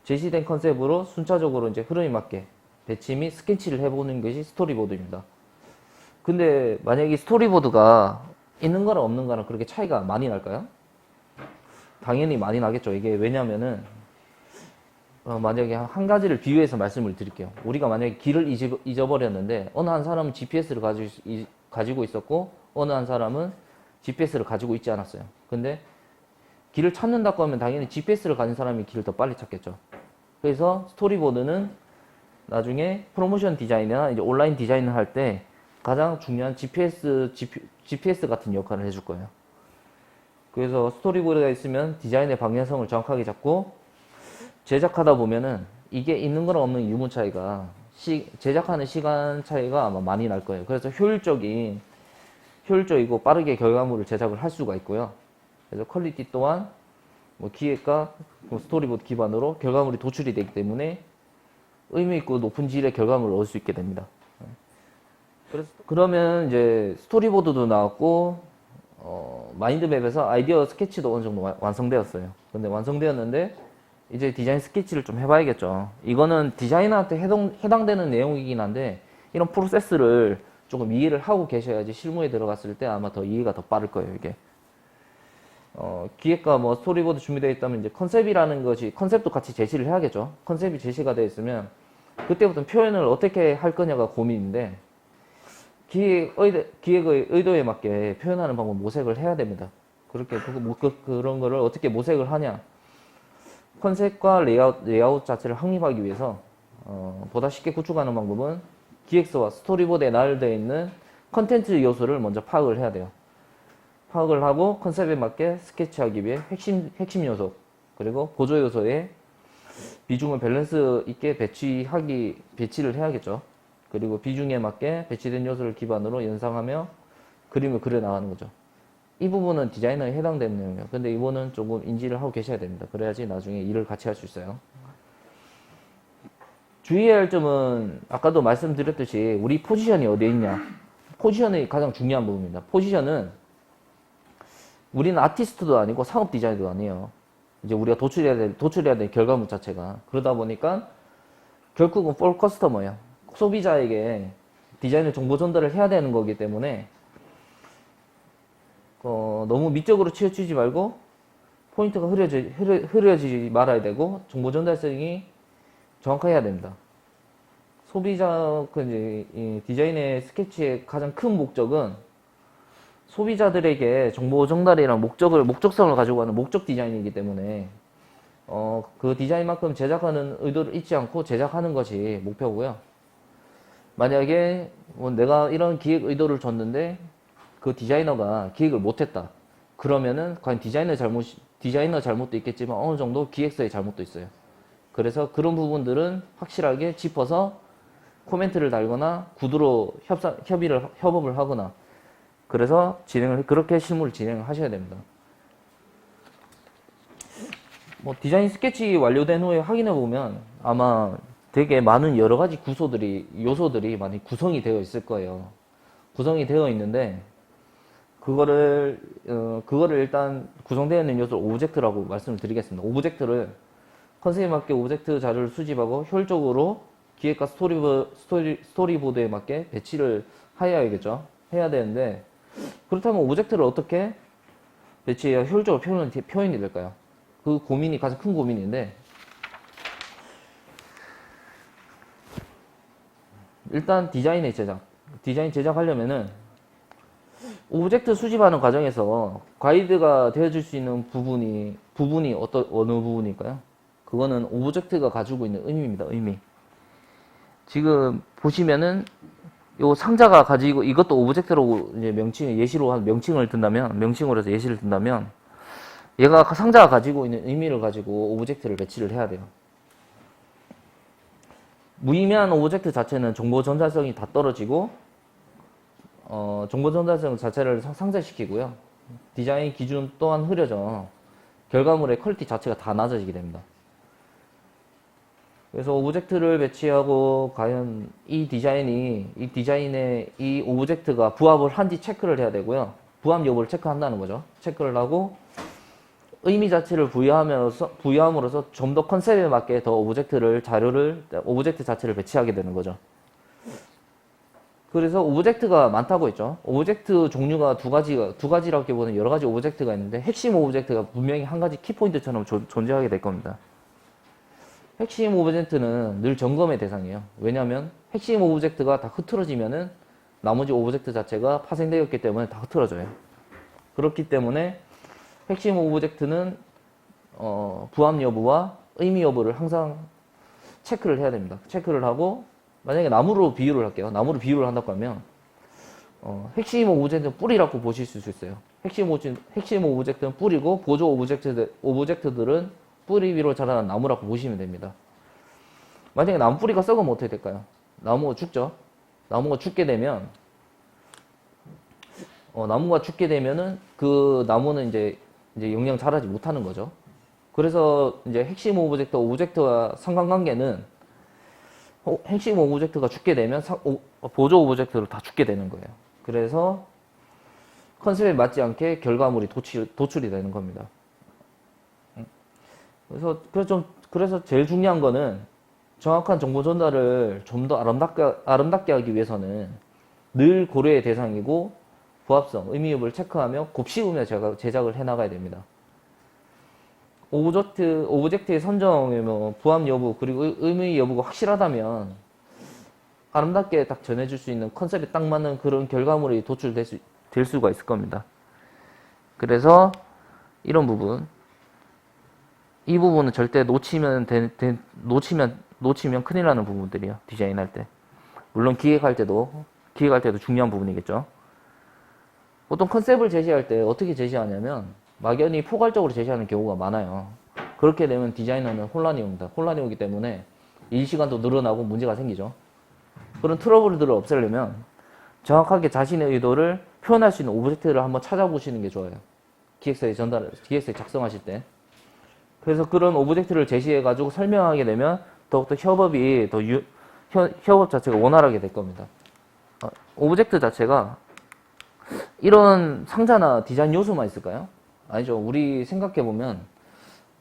제시된 컨셉으로 순차적으로 이제 흐름에 맞게 배치 및 스케치를 해보는 것이 스토리보드입니다. 근데 만약에 스토리보드가 있는 거랑 없는 거랑 그렇게 차이가 많이 날까요? 당연히 많이 나겠죠. 이게 왜냐면은 만약에 한 가지를 비유해서 말씀을 드릴게요. 우리가 만약에 길을 잊어버렸는데 어느 한 사람은 GPS를 가지고 있었고 어느 한 사람은 GPS를 가지고 있지 않았어요. 근데 길을 찾는다고 하면 당연히 GPS를 가진 사람이 길을 더 빨리 찾겠죠. 그래서 스토리보드는 나중에 프로모션 디자인이나 이제 온라인 디자인을 할 때 가장 중요한 GPS 같은 역할을 해줄 거예요. 그래서 스토리보드가 있으면 디자인의 방향성을 정확하게 잡고 제작하다 보면은 이게 있는 거랑 없는 유무 차이가 제작하는 시간 차이가 아마 많이 날 거예요. 그래서 효율적이고 빠르게 결과물을 제작을 할 수가 있고요. 그래서 퀄리티 또한 뭐 기획과 스토리보드 기반으로 결과물이 도출이 되기 때문에 의미 있고 높은 질의 결과물을 얻을 수 있게 됩니다. 그러면 이제 스토리보드도 나왔고 마인드맵에서 아이디어 스케치도 어느 정도 완성되었어요. 근데 완성되었는데 이제 디자인 스케치를 좀 해봐야겠죠. 이거는 디자이너한테 해당되는 내용이긴 한데 이런 프로세스를 조금 이해를 하고 계셔야지 실무에 들어갔을 때 아마 더 이해가 더 빠를 거예요, 이게. 기획과 뭐 스토리보드 준비되어 있다면 이제 컨셉이라는 것이 컨셉도 같이 제시를 해야겠죠. 컨셉이 제시가 되어 있으면 그때부터 표현을 어떻게 할 거냐가 고민인데 기획의 의도에 맞게 표현하는 방법 모색을 해야 됩니다. 그런 거를 어떻게 모색을 하냐. 컨셉과 레이아웃 자체를 확립하기 위해서 보다 쉽게 구축하는 방법은 기획서와 스토리보드에 나열되어 있는 컨텐츠 요소를 먼저 파악을 해야 돼요. 파악을 하고 컨셉에 맞게 스케치하기 위해 핵심 요소 그리고 보조 요소에 비중을 밸런스 있게 배치를 해야겠죠. 그리고 비중에 맞게 배치된 요소를 기반으로 연상하며 그림을 그려 나가는 거죠. 이 부분은 디자이너에 해당되는 내용이에요. 근데 이거는 조금 인지를 하고 계셔야 됩니다. 그래야지 나중에 일을 같이 할 수 있어요. 주의해야 할 점은 아까도 말씀드렸듯이 우리 포지션이 어디에 있냐. 포지션이 가장 중요한 부분입니다. 포지션은 우리는 아티스트도 아니고 상업 디자이너도 아니에요. 이제 우리가 도출해야 될 결과물 자체가. 그러다 보니까 결국은 폴 커스터머예요. 소비자에게 디자인을 정보 전달을 해야 되는 거기 때문에 너무 미적으로 치우치지 말고 포인트가 흐려지지 말아야 되고 정보 전달성이 정확해야 됩니다. 이 디자인의 스케치의 가장 큰 목적은 소비자들에게 정보 전달이랑 목적성을 가지고 가는 목적 디자인이기 때문에 그 디자인만큼 제작하는 의도를 잊지 않고 제작하는 것이 목표고요. 만약에 뭐 내가 이런 기획 의도를 줬는데 그 디자이너가 기획을 못했다. 그러면은 과연 디자이너 잘못도 있겠지만 어느 정도 기획서의 잘못도 있어요. 그래서 그런 부분들은 확실하게 짚어서 코멘트를 달거나 구두로 협업을 하거나 그래서 그렇게 실무를 진행을 하셔야 됩니다. 뭐 디자인 스케치 완료된 후에 확인해 보면 아마 되게 많은 여러 가지 요소들이 많이 구성이 되어 있을 거예요. 구성이 되어 있는데 그거를 일단 구성되어 있는 요소를 오브젝트라고 말씀을 드리겠습니다. 오브젝트를 컨셉에 맞게 오브젝트 자료를 수집하고 효율적으로 기획과 스토리보드에 맞게 배치를 해야 되는데 그렇다면 오브젝트를 어떻게 배치해야 효율적으로 표현이 될까요? 그 고민이 가장 큰 고민인데 디자인 제작하려면은 오브젝트 수집하는 과정에서 가이드가 되어줄 수 있는 부분이 어느 부분일까요? 그거는 오브젝트가 가지고 있는 의미입니다. 의미. 지금 보시면은 요 상자가 가지고 이것도 오브젝트로 이제 명칭을 든다면 명칭으로 해서 예시를 든다면 얘가 상자가 가지고 있는 의미를 가지고 오브젝트를 배치를 해야 돼요. 무의미한 오브젝트 자체는 정보 전달성이 다 떨어지고 정보 전달성 자체를 상쇄시키고요. 디자인 기준 또한 흐려져 결과물의 퀄리티 자체가 다 낮아지게 됩니다. 그래서 오브젝트를 배치하고 과연 이 디자인에 이 오브젝트가 부합을 한지 체크를 해야 되고요. 부합 여부를 체크한다는 거죠. 체크를 하고 의미 자체를 부여함으로써 좀 더 컨셉에 맞게 더 오브젝트 자체를 배치하게 되는 거죠. 그래서 오브젝트가 많다고 했죠. 오브젝트 종류가 두 가지라고 보면 여러 가지 오브젝트가 있는데 핵심 오브젝트가 분명히 한 가지 키포인트처럼 존재하게 될 겁니다. 핵심 오브젝트는 늘 점검의 대상이에요. 왜냐하면 핵심 오브젝트가 다 흐트러지면은 나머지 오브젝트 자체가 파생되었기 때문에 다 흐트러져요. 그렇기 때문에 핵심 오브젝트는 부합 여부와 의미 여부를 항상 체크를 해야 됩니다. 체크를 하고 만약에 나무로 비유를 할게요. 나무로 비유를 한다고 하면 핵심 오브젝트는 뿌리라고 보실 수 있어요. 핵심 오브젝트는 뿌리고 보조 오브젝트들은 뿌리 위로 자라는 나무라고 보시면 됩니다. 만약에 나무 뿌리가 썩으면 어떻게 될까요? 나무가 죽죠. 나무가 죽게 되면은 그 나무는 이제 영영 자라지 못하는 거죠. 그래서 이제 핵심 오브젝트와 상관관계는 핵심 오브젝트가 죽게 되면 보조 오브젝트를 다 죽게 되는 거예요. 그래서 컨셉에 맞지 않게 결과물이 도출이 되는 겁니다. 그래서 제일 중요한 거는 정확한 정보 전달을 좀 더 아름답게 하기 위해서는 늘 고려의 대상이고 부합성, 의미 여부를 체크하며 곱씹으며 제작을 해나가야 됩니다. 오브젝트의 선정, 부합 여부, 그리고 의미 여부가 확실하다면 아름답게 딱 전해줄 수 있는 컨셉에 딱 맞는 그런 결과물이 도출될 수가 있을 겁니다. 그래서 이런 부분, 이 부분은 절대 놓치면 큰일 나는 부분들이에요. 디자인할 때. 물론 기획할 때도 중요한 부분이겠죠. 보통 컨셉을 제시할 때 어떻게 제시하냐면 막연히 포괄적으로 제시하는 경우가 많아요. 그렇게 되면 디자이너는 혼란이 옵니다. 혼란이 오기 때문에 일시간도 늘어나고 문제가 생기죠. 그런 트러블들을 없애려면 정확하게 자신의 의도를 표현할 수 있는 오브젝트를 한번 찾아보시는 게 좋아요. 기획서에 작성하실 때. 그래서 그런 오브젝트를 제시해가지고 설명하게 되면 더욱더 협업 자체가 원활하게 될 겁니다. 오브젝트 자체가 이런 상자나 디자인 요소만 있을까요? 아니죠. 우리 생각해보면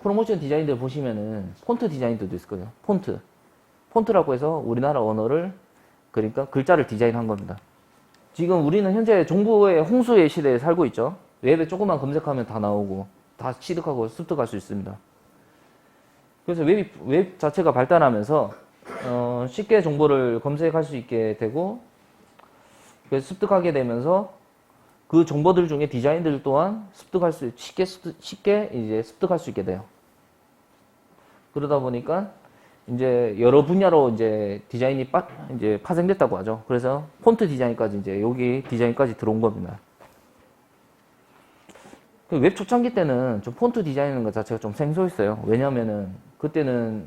프로모션 디자인들 보시면은 폰트 디자인들도 있을 거예요. 폰트라고 해서 우리나라 언어를 그러니까 글자를 디자인한 겁니다. 지금 우리는 현재 정보의 홍수의 시대에 살고 있죠. 웹에 조금만 검색하면 다 나오고 다 취득하고 습득할 수 있습니다. 그래서 웹 자체가 발달하면서 쉽게 정보를 검색할 수 있게 되고 그래서 습득하게 되면서 그 정보들 중에 디자인들 또한 쉽게 이제 습득할 수 있게 돼요. 그러다 보니까 이제 여러 분야로 이제 디자인이 이제 파생됐다고 하죠. 그래서 폰트 디자인까지 이제 여기 디자인까지 들어온 겁니다. 웹 초창기 때는 좀 폰트 디자인하는 것 자체가 좀 생소했어요. 왜냐면은 그때는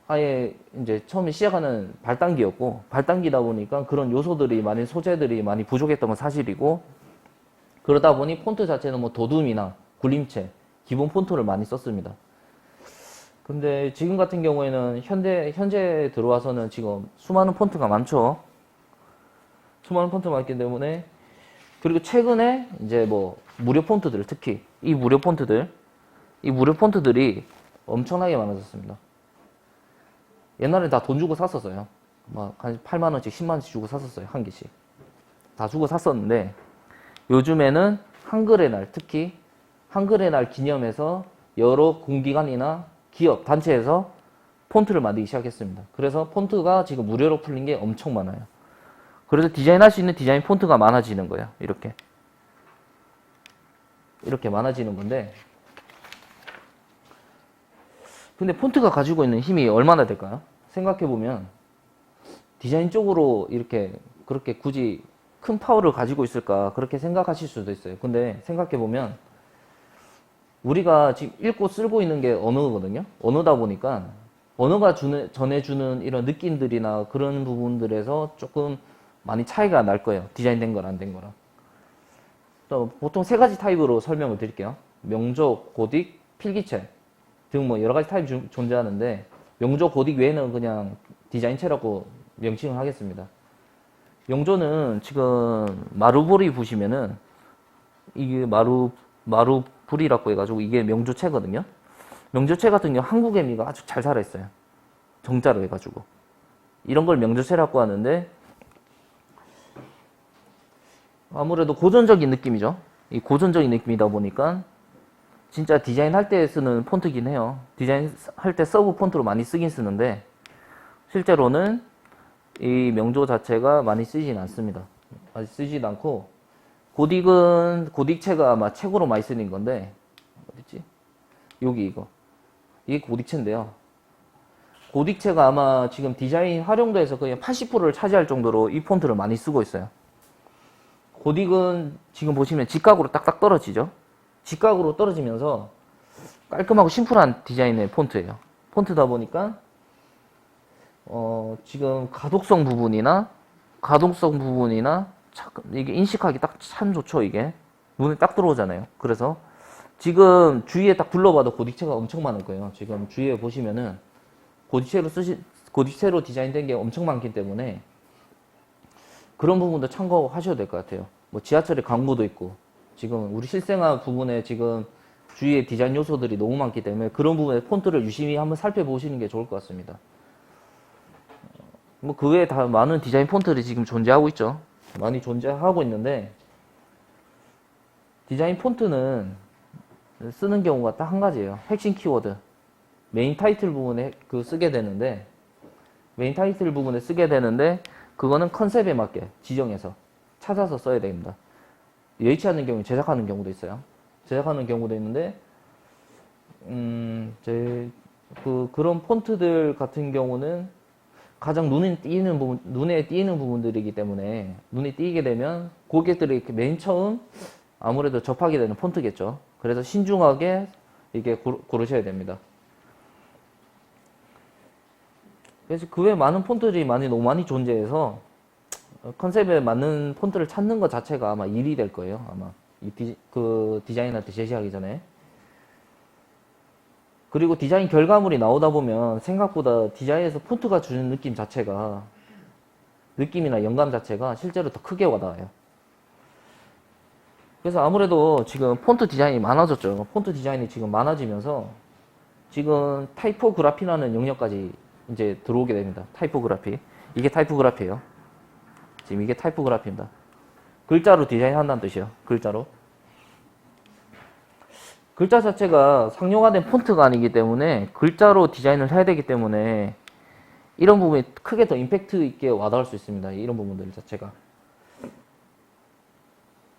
아예 이제 처음에 시작하는 발단기였고 발단기다 보니까 그런 소재들이 많이 부족했던 건 사실이고 그러다 보니 폰트 자체는 뭐 도둠이나 굴림체, 기본 폰트를 많이 썼습니다. 근데 지금 같은 경우에는 현재 들어와서는 지금 수많은 폰트가 많죠. 수많은 폰트가 많기 때문에 그리고 최근에 이제 뭐 무료 폰트들 특히 이 무료 폰트들이 엄청나게 많아졌습니다. 옛날에 다 돈 주고 샀었어요. 막 한 8만원씩 10만원씩 주고 샀었어요. 한 개씩. 다 주고 샀었는데 요즘에는 한글의 날 특히 한글의 날 기념해서 여러 공기관이나 기업, 단체에서 폰트를 만들기 시작했습니다. 그래서 폰트가 지금 무료로 풀린 게 엄청 많아요. 그래서 디자인할 수 있는 디자인 폰트가 많아지는 거예요. 이렇게. 이렇게 많아지는 건데, 근데 폰트가 가지고 있는 힘이 얼마나 될까요? 생각해보면 디자인 쪽으로 이렇게 그렇게 굳이 큰 파워를 가지고 있을까 그렇게 생각하실 수도 있어요. 근데 생각해보면 우리가 지금 읽고 쓰고 있는 게 언어거든요. 언어다 보니까 언어가 전해주는 이런 느낌들이나 그런 부분들에서 조금 많이 차이가 날 거예요. 디자인된 거랑 안 된 거랑. 또 보통 세 가지 타입으로 설명을 드릴게요. 명조, 고딕, 필기체 등 뭐 여러 가지 타입이 존재하는데, 명조, 고딕 외에는 그냥 디자인체라고 명칭을 하겠습니다. 명조는 지금 마루보리 보시면은 이게 마루불이라고 해가지고 이게 명조체거든요. 명조체 같은 경우 한국 애미가 아주 잘 살아있어요. 정자로 해가지고 이런 걸 명조체라고 하는데, 아무래도 고전적인 느낌이죠. 이 고전적인 느낌이다 보니까 진짜 디자인 할 때 쓰는 폰트긴 해요. 디자인 할 때 서브 폰트로 많이 쓰긴 쓰는데 실제로는 이 명조 자체가 많이 쓰진 않습니다. 많이 쓰진 않고, 고딕은 고딕체가 아마 최고로 많이 쓰는 건데, 어딨지? 여기 이게 고딕체인데요. 고딕체가 아마 지금 디자인 활용도에서 거의 80%를 차지할 정도로 이 폰트를 많이 쓰고 있어요. 고딕은 지금 보시면 직각으로 딱딱 떨어지죠. 직각으로 떨어지면서 깔끔하고 심플한 디자인의 폰트예요. 폰트다 보니까 지금 가독성 부분이나 이게 인식하기 딱 참 좋죠. 이게 눈에 딱 들어오잖아요. 그래서 지금 주위에 딱 둘러봐도 고딕체가 엄청 많을 거예요. 지금 주위에 보시면은 고딕체로 디자인된 게 엄청 많기 때문에 그런 부분도 참고하셔도 될 것 같아요. 뭐 지하철에 광고도 있고, 지금 우리 실생활 부분에 지금 주위에 디자인 요소들이 너무 많기 때문에 그런 부분에 폰트를 유심히 한번 살펴보시는 게 좋을 것 같습니다. 뭐 그 외에 다 많은 디자인 폰트들이 지금 존재하고 있죠. 많이 존재하고 있는데, 디자인 폰트는 쓰는 경우가 딱 한 가지예요. 핵심 키워드. 메인 타이틀 부분에 쓰게 되는데, 그거는 컨셉에 맞게 지정해서 찾아서 써야 됩니다. 여의치 않는 경우에 제작하는 경우도 있어요. 제작하는 경우도 있는데, 그런 폰트들 같은 경우는 가장 눈에 띄는 부분들이기 때문에, 눈에 띄게 되면 고객들이 이렇게 맨 처음 아무래도 접하게 되는 폰트겠죠. 그래서 신중하게 이게 고르셔야 됩니다. 그래서 그 외에 많은 폰트들이 너무 많이 존재해서 컨셉에 맞는 폰트를 찾는 것 자체가 아마 일이 될 거예요. 아마 디자인한테 제시하기 전에. 그리고 디자인 결과물이 나오다 보면 생각보다 디자인에서 폰트가 주는 느낌이나 영감 자체가 실제로 더 크게 와닿아요. 그래서 아무래도 지금 폰트 디자인이 많아졌죠. 폰트 디자인이 지금 많아지면서 지금 타이포그라피라는 영역까지 이제 들어오게 됩니다. 타이포그라피. 이게 타이포그라피예요. 지금 이게 타이포그라피입니다. 글자로 디자인한다는 뜻이에요. 글자로. 글자 자체가 상용화된 폰트가 아니기 때문에 글자로 디자인을 해야 되기 때문에 이런 부분이 크게 더 임팩트 있게 와닿을 수 있습니다. 이런 부분들 자체가.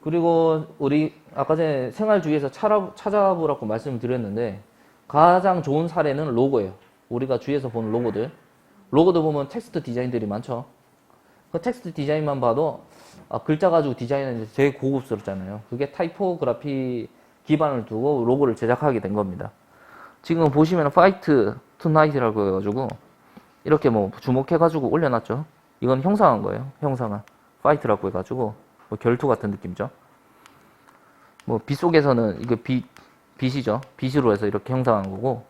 그리고 우리 아까 전에 생활주의에서 찾아보라고 말씀을 드렸는데, 가장 좋은 사례는 로고예요. 우리가 주위에서 보는 로고도 보면 텍스트 디자인들이 많죠. 그 텍스트 디자인만 봐도 글자 가지고 디자인은 되게 고급스럽잖아요. 그게 타이포그래피 기반을 두고 로고를 제작하게 된 겁니다. 지금 보시면 Fight Tonight이라고 해가지고 이렇게 뭐 주목해가지고 올려놨죠. 이건 형상한 거예요. 형상한 Fight라고 해가지고 뭐 결투 같은 느낌이죠. 뭐 빛속에서는 이거 빛이죠. 빛으로 해서 이렇게 형상한 거고,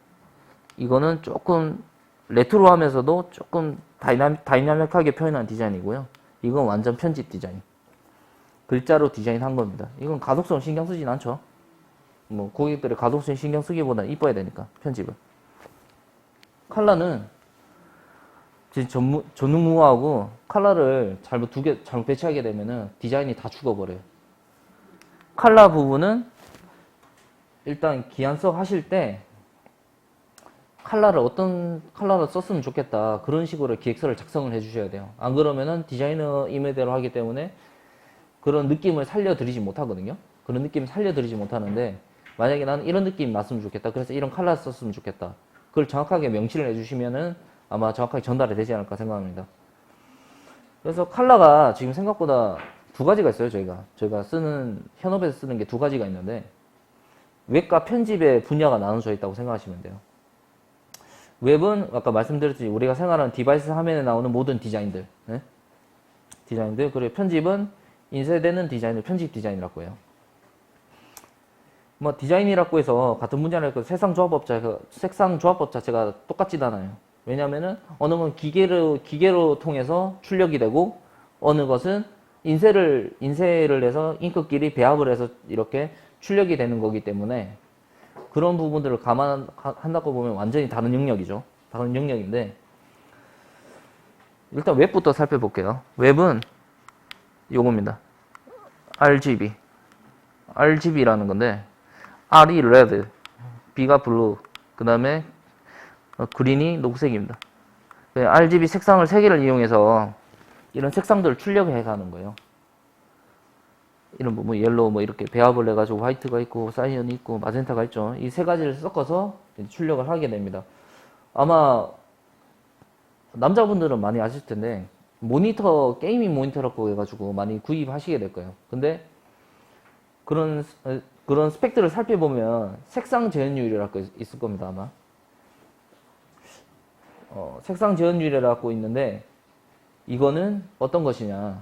이거는 조금 레트로하면서도 조금 다이나믹하게 표현한 디자인이고요. 이건 완전 편집 디자인. 글자로 디자인한 겁니다. 이건 가독성 신경 쓰진 않죠. 뭐 고객들의 가독성 신경 쓰기보다 이뻐야 되니까 편집을. 컬러는 지금 전무하고 컬러를 잘못 배치하게 되면은 디자인이 다 죽어버려요. 컬러 부분은 일단 기안서 하실 때 어떤 컬러를 썼으면 좋겠다, 그런 식으로 기획서를 작성을 해주셔야 돼요. 안 그러면은 디자이너 임의대로 하기 때문에 그런 느낌을 살려드리지 못하거든요. 그런 느낌 살려드리지 못하는데, 만약에 나는 이런 느낌이 났으면 좋겠다. 그래서 이런 컬러 썼으면 좋겠다. 그걸 정확하게 명시를 해주시면은 아마 정확하게 전달이 되지 않을까 생각합니다. 그래서 컬러가 지금 생각보다 두 가지가 있어요. 저희가 쓰는, 현업에서 쓰는 게 두 가지가 있는데, 웹과 편집의 분야가 나눠져 있다고 생각하시면 돼요. 웹은 아까 말씀드렸듯이 우리가 생활하는 디바이스 화면에 나오는 모든 디자인들, 네? 디자인들. 그리고 편집은 인쇄되는 디자인을 편집 디자인이라고 해요. 뭐 디자인이라고 해서 같은 분야라고 색상 조합법 자체가 똑같지도 않아요. 왜냐면은 어느 건 기계로 통해서 출력이 되고, 어느 것은 인쇄를 해서 잉크끼리 배합을 해서 이렇게 출력이 되는 거기 때문에, 그런 부분들을 감안한다고 보면 완전히 다른 영역이죠. 다른 영역인데, 일단 웹부터 살펴볼게요. 웹은 요겁니다. RGB라는 건데, R이 레드, B가 블루, 그 다음에 그린이 녹색입니다. RGB 색상을 3개를 이용해서 이런 색상들을 출력해 가는 거예요. 이런 뭐 옐로우 뭐 이렇게 배합을 해가지고 화이트가 있고 사이언이 있고 마젠타가 있죠. 이 세 가지를 섞어서 출력을 하게 됩니다. 아마 남자분들은 많이 아실 텐데, 게이밍 모니터라고 해가지고 많이 구입하시게 될 거예요. 근데 그런 스펙들을 살펴보면 색상 재현율이라고 있을 겁니다, 아마. 색상 재현율이라고 있는데, 이거는 어떤 것이냐,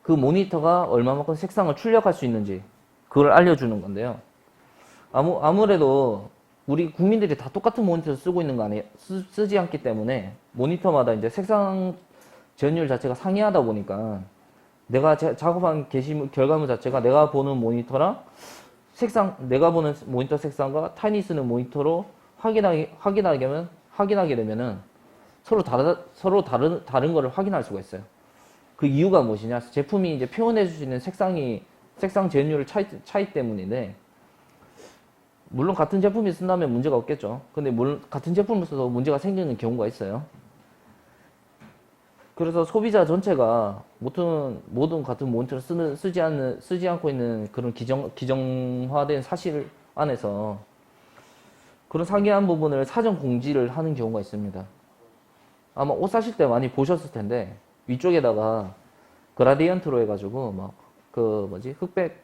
그 모니터가 얼마만큼 색상을 출력할 수 있는지 그걸 알려주는 건데요. 아무래도 우리 국민들이 다 똑같은 모니터를 쓰고 있는 거 아니에요? 쓰지 않기 때문에 모니터마다 이제 색상 재현율 자체가 상이하다 보니까, 내가 작업한 게시물 결과물 자체가 내가 보는 모니터랑 내가 보는 모니터 색상과 타인이 쓰는 모니터로 확인하게 되면은 서로 다른 거를 확인할 수가 있어요. 그 이유가 무엇이냐? 제품이 이제 표현해 줄 수 있는 색상 재현율 차이 때문인데, 물론 같은 제품이 쓴다면 문제가 없겠죠. 근데 같은 제품을 써도 문제가 생기는 경우가 있어요. 그래서 소비자 전체가 모든 같은 모니터를 쓰지 않고 있는 그런 기정화된 사실 안에서 그런 상이한 부분을 사전 공지를 하는 경우가 있습니다. 아마 옷 사실 때 많이 보셨을 텐데, 위쪽에다가 그라디언트로 해가지고 흑백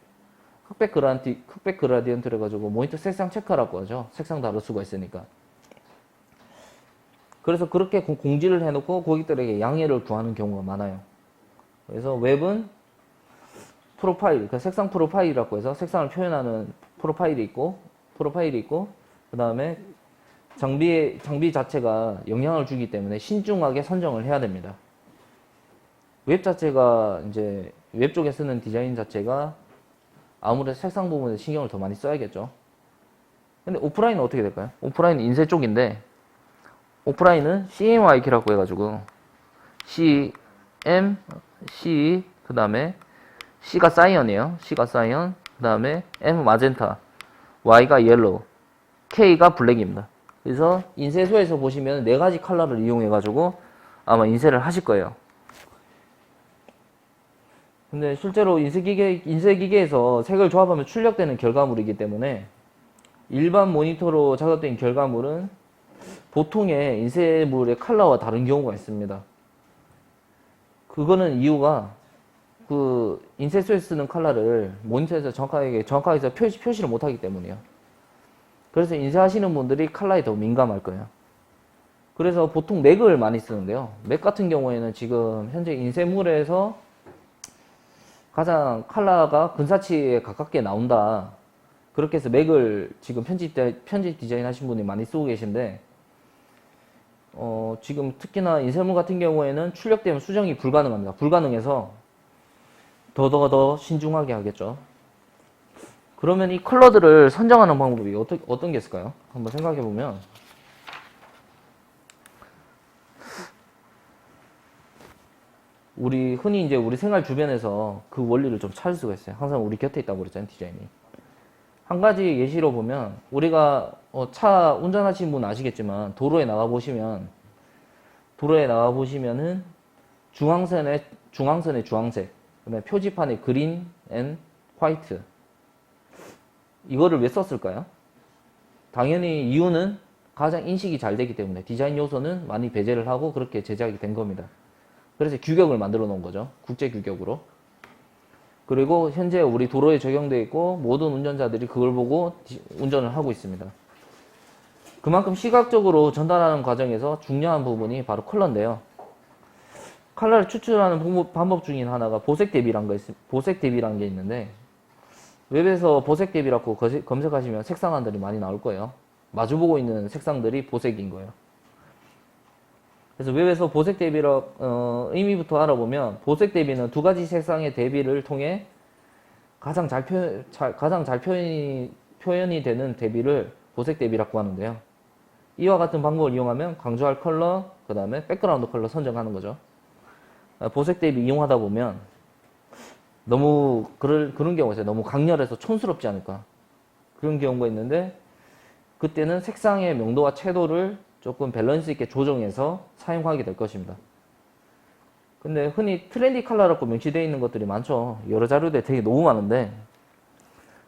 그라디언트로 해가지고 모니터 색상 체크라고 하죠. 색상 다를 수가 있으니까. 그래서 그렇게 공지를 해놓고 고객들에게 양해를 구하는 경우가 많아요. 그래서 웹은 색상 프로파일이라고 해서 색상을 표현하는 프로파일이 있고, 그 다음에 장비 자체가 영향을 주기 때문에 신중하게 선정을 해야 됩니다. 웹 자체가 이제 웹 쪽에 쓰는 디자인 자체가 아무래도 색상 부분에 신경을 더 많이 써야겠죠. 근데 오프라인은 어떻게 될까요? 오프라인은 인쇄 쪽인데, 오프라인은 CMYK라고 해가지고 C, 그 다음에 C가 사이언이에요. C가 사이언, 그 다음에 M 마젠타, Y가 옐로우, K가 블랙입니다. 그래서 인쇄소에서 보시면 4가지 컬러를 이용해가지고 아마 인쇄를 하실 거예요. 근데 실제로 인쇄기계에서 색을 조합하면 출력되는 결과물이기 때문에, 일반 모니터로 작업된 결과물은 보통의 인쇄물의 컬러와 다른 경우가 있습니다. 그거는 이유가 그 인쇄소에 쓰는 컬러를 모니터에서 정확하게 표시를 못하기 때문이에요. 그래서 인쇄하시는 분들이 컬러에 더 민감할 거예요. 그래서 보통 맥을 많이 쓰는데요. 맥 같은 경우에는 지금 현재 인쇄물에서 가장 컬러가 근사치에 가깝게 나온다. 그렇게 해서 맥을 지금 편집 디자인 하신 분이 많이 쓰고 계신데, 지금 특히나 인쇄물 같은 경우에는 출력되면 수정이 불가능합니다. 불가능해서 더 신중하게 하겠죠. 그러면 이 컬러들을 선정하는 방법이 어떤 게 있을까요? 한번 생각해 보면, 흔히 이제 우리 생활 주변에서 그 원리를 좀 찾을 수가 있어요. 항상 우리 곁에 있다고 그랬잖아요, 디자인이. 한 가지 예시로 보면, 우리가 차 운전하시는 분 아시겠지만, 도로에 나가 보시면은 중앙선의 주황색, 그다음에 표지판에 그린 앤 화이트, 이거를 왜 썼을까요? 당연히 이유는 가장 인식이 잘 되기 때문에 디자인 요소는 많이 배제를 하고 그렇게 제작이 된 겁니다. 그래서 규격을 만들어 놓은 거죠. 국제 규격으로. 그리고 현재 우리 도로에 적용되어 있고 모든 운전자들이 그걸 보고 운전을 하고 있습니다. 그만큼 시각적으로 전달하는 과정에서 중요한 부분이 바로 컬러인데요. 컬러를 추출하는 방법 중인 하나가 보색 대비란 게 있는데 웹에서 보색 대비라고 검색하시면 색상안들이 많이 나올 거예요. 마주보고 있는 색상들이 보색인 거예요. 그래서 웹에서 보색 대비라 의미부터 알아보면 보색 대비는 두 가지 색상의 대비를 통해 가장 잘 표현이 되는 대비를 보색 대비라고 하는데요. 이와 같은 방법을 이용하면 강조할 컬러, 그 다음에 백그라운드 컬러 선정하는 거죠. 보색 대비 이용하다 보면 너무 그런 경우가 있어요. 너무 강렬해서 촌스럽지 않을까. 그런 경우가 있는데 그때는 색상의 명도와 채도를 조금 밸런스 있게 조정해서 사용하게 될 것입니다. 근데 흔히 트렌디 컬러라고 명시되어 있는 것들이 많죠. 여러 자료들이 되게 너무 많은데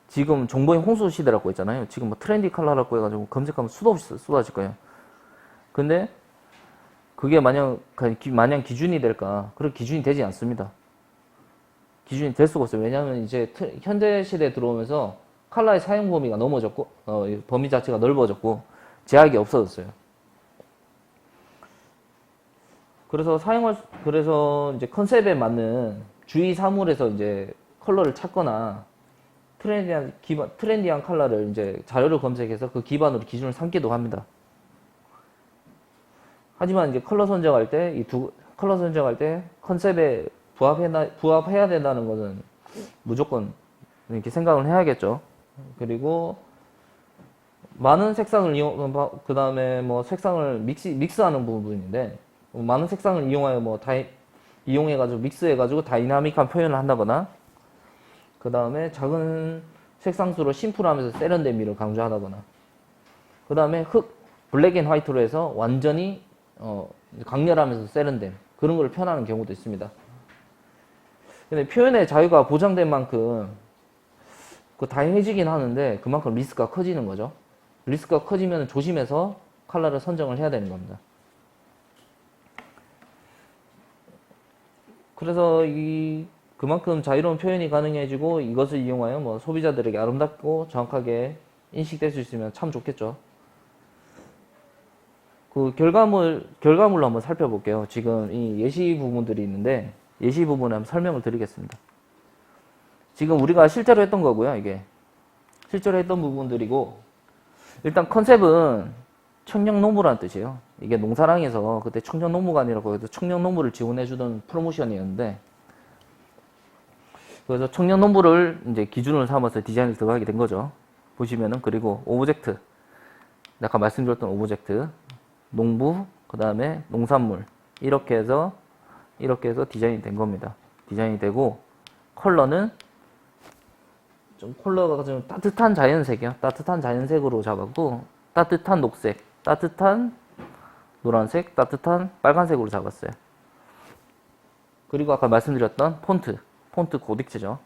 지금 정보의 홍수 시대라고 있잖아요. 지금 뭐 트렌디 컬러라고 해가지고 검색하면 수도 없이 쏟아질 거예요. 근데 그게 마냥 기준이 될까? 그런 기준이 되지 않습니다. 기준이 될 수가 없어요. 왜냐하면 이제 현대 시대에 들어오면서 컬러의 사용 범위가 넘어졌고, 범위 자체가 넓어졌고, 제약이 없어졌어요. 그래서 이제 컨셉에 맞는 주의 사물에서 이제 컬러를 찾거나, 트렌디한 컬러를 이제 자료를 검색해서 그 기반으로 기준을 삼기도 합니다. 하지만 이제 컬러 선정할 때, 컨셉에 부합해야 된다는 것은 무조건 이렇게 생각을 해야겠죠. 그리고 많은 색상을 그 다음에 뭐 색상을 믹스하는 부분인데, 많은 색상을 이용해가지고 믹스해가지고 다이나믹한 표현을 한다거나, 그 다음에 작은 색상수로 심플하면서 세련됨미를 강조하다거나, 그 다음에 블랙 앤 화이트로 해서 완전히 강렬하면서 세련됨, 그런 걸 표현하는 경우도 있습니다. 근데 표현의 자유가 보장된 만큼 다양해지긴 하는데 그만큼 리스크가 커지는 거죠. 리스크가 커지면 조심해서 컬러를 선정을 해야 되는 겁니다. 그래서 그만큼 자유로운 표현이 가능해지고 이것을 이용하여 뭐 소비자들에게 아름답고 정확하게 인식될 수 있으면 참 좋겠죠. 그 결과물로 한번 살펴볼게요. 지금 이 예시 부분들이 있는데 예시 부분에 한번 설명을 드리겠습니다. 지금 우리가 실제로 했던 거고요. 이게 실제로 했던 부분들이고, 일단 컨셉은 청년농부라는 뜻이에요. 이게 농사랑에서 그때 청년농부관이라고 해서 청년농부를 지원해주던 프로모션이었는데, 그래서 청년농부를 이제 기준으로 삼아서 디자인을 들어가게 된 거죠. 보시면은, 그리고 오브젝트, 아까 말씀드렸던 오브젝트, 농부, 그 다음에 농산물, 이렇게 해서 디자인이 된 겁니다. 디자인이 되고, 컬러는 컬러가 좀 따뜻한 자연색이요. 따뜻한 자연색으로 잡았고, 따뜻한 녹색, 따뜻한 노란색, 따뜻한 빨간색으로 잡았어요. 그리고 아까 말씀드렸던 폰트 고딕체죠.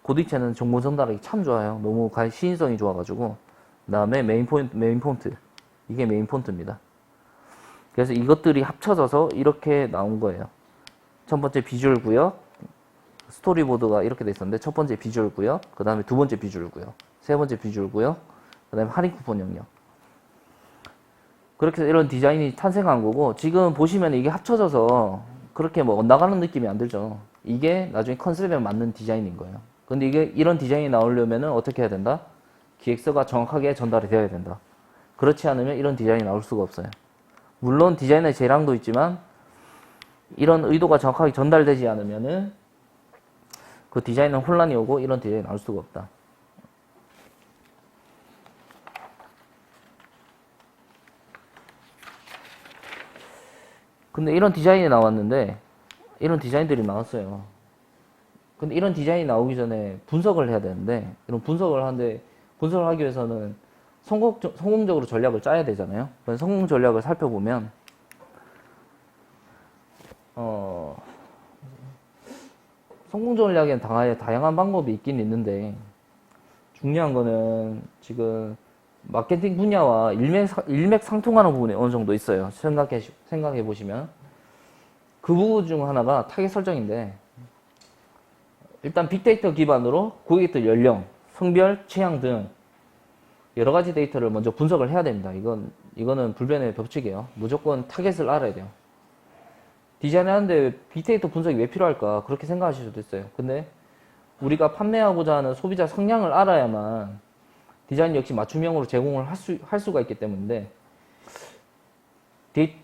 고딕체는 정보 전달하기 참 좋아요. 너무 시인성이 좋아가지고. 그 다음에 메인 폰트. 이게 메인 폰트입니다. 그래서 이것들이 합쳐져서 이렇게 나온 거예요. 첫 번째 비주얼 구역, 스토리보드가 이렇게 돼 있었는데 첫 번째 비주얼 구역, 그 다음에 두 번째 비주얼 구역, 세 번째 비주얼 구역, 그 다음에 할인 쿠폰 영역. 그렇게 해서 이런 디자인이 탄생한 거고, 지금 보시면 이게 합쳐져서 그렇게 뭐 나가는 느낌이 안 들죠. 이게 나중에 컨셉에 맞는 디자인인 거예요. 근데 이런 디자인이 나오려면은 어떻게 해야 된다? 기획서가 정확하게 전달이 되어야 된다. 그렇지 않으면 이런 디자인이 나올 수가 없어요. 물론 디자인의 재량도 있지만 이런 의도가 정확하게 전달되지 않으면은 그 디자인은 혼란이 오고 이런 디자인이 나올 수가 없다. 근데 이런 디자인이 나왔는데 이런 디자인들이 나왔어요. 근데 이런 디자인이 나오기 전에 분석을 해야 되는데 이런 분석을 하기 위해서는 성공적으로 전략을 짜야 되잖아요. 그래서 성공 전략을 살펴보면 성공 전략에는 다양한 방법이 있긴 있는데 중요한 거는 지금 마케팅 분야와 일맥상통하는 부분이 어느 정도 있어요. 생각해 보시면. 그 부분 중 하나가 타겟 설정인데, 일단 빅데이터 기반으로 고객들 연령, 성별, 취향 등 여러 가지 데이터를 먼저 분석을 해야 됩니다. 이거는 불변의 법칙이에요. 무조건 타겟을 알아야 돼요. 디자인하는데 빅데이터 분석이 왜 필요할까? 그렇게 생각하실 수도 있어요. 근데 우리가 판매하고자 하는 소비자 성향을 알아야만 디자인 역시 맞춤형으로 제공을 할 수가 있기 때문인데,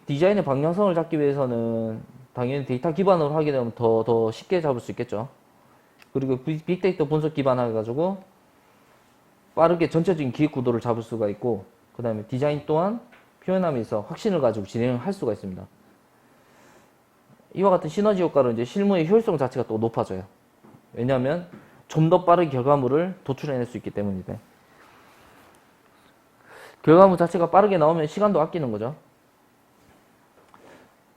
디자인의 방향성을 잡기 위해서는 당연히 데이터 기반으로 하게 되면 더 쉽게 잡을 수 있겠죠. 그리고 빅데이터 분석 기반해가지고 빠르게 전체적인 기획 구도를 잡을 수가 있고, 그 다음에 디자인 또한 표현함에 있어 확신을 가지고 진행을 할 수가 있습니다. 이와 같은 시너지 효과로 이제 실무의 효율성 자체가 또 높아져요. 왜냐하면 좀 더 빠르게 결과물을 도출해낼 수 있기 때문인데, 결과물 자체가 빠르게 나오면 시간도 아끼는 거죠.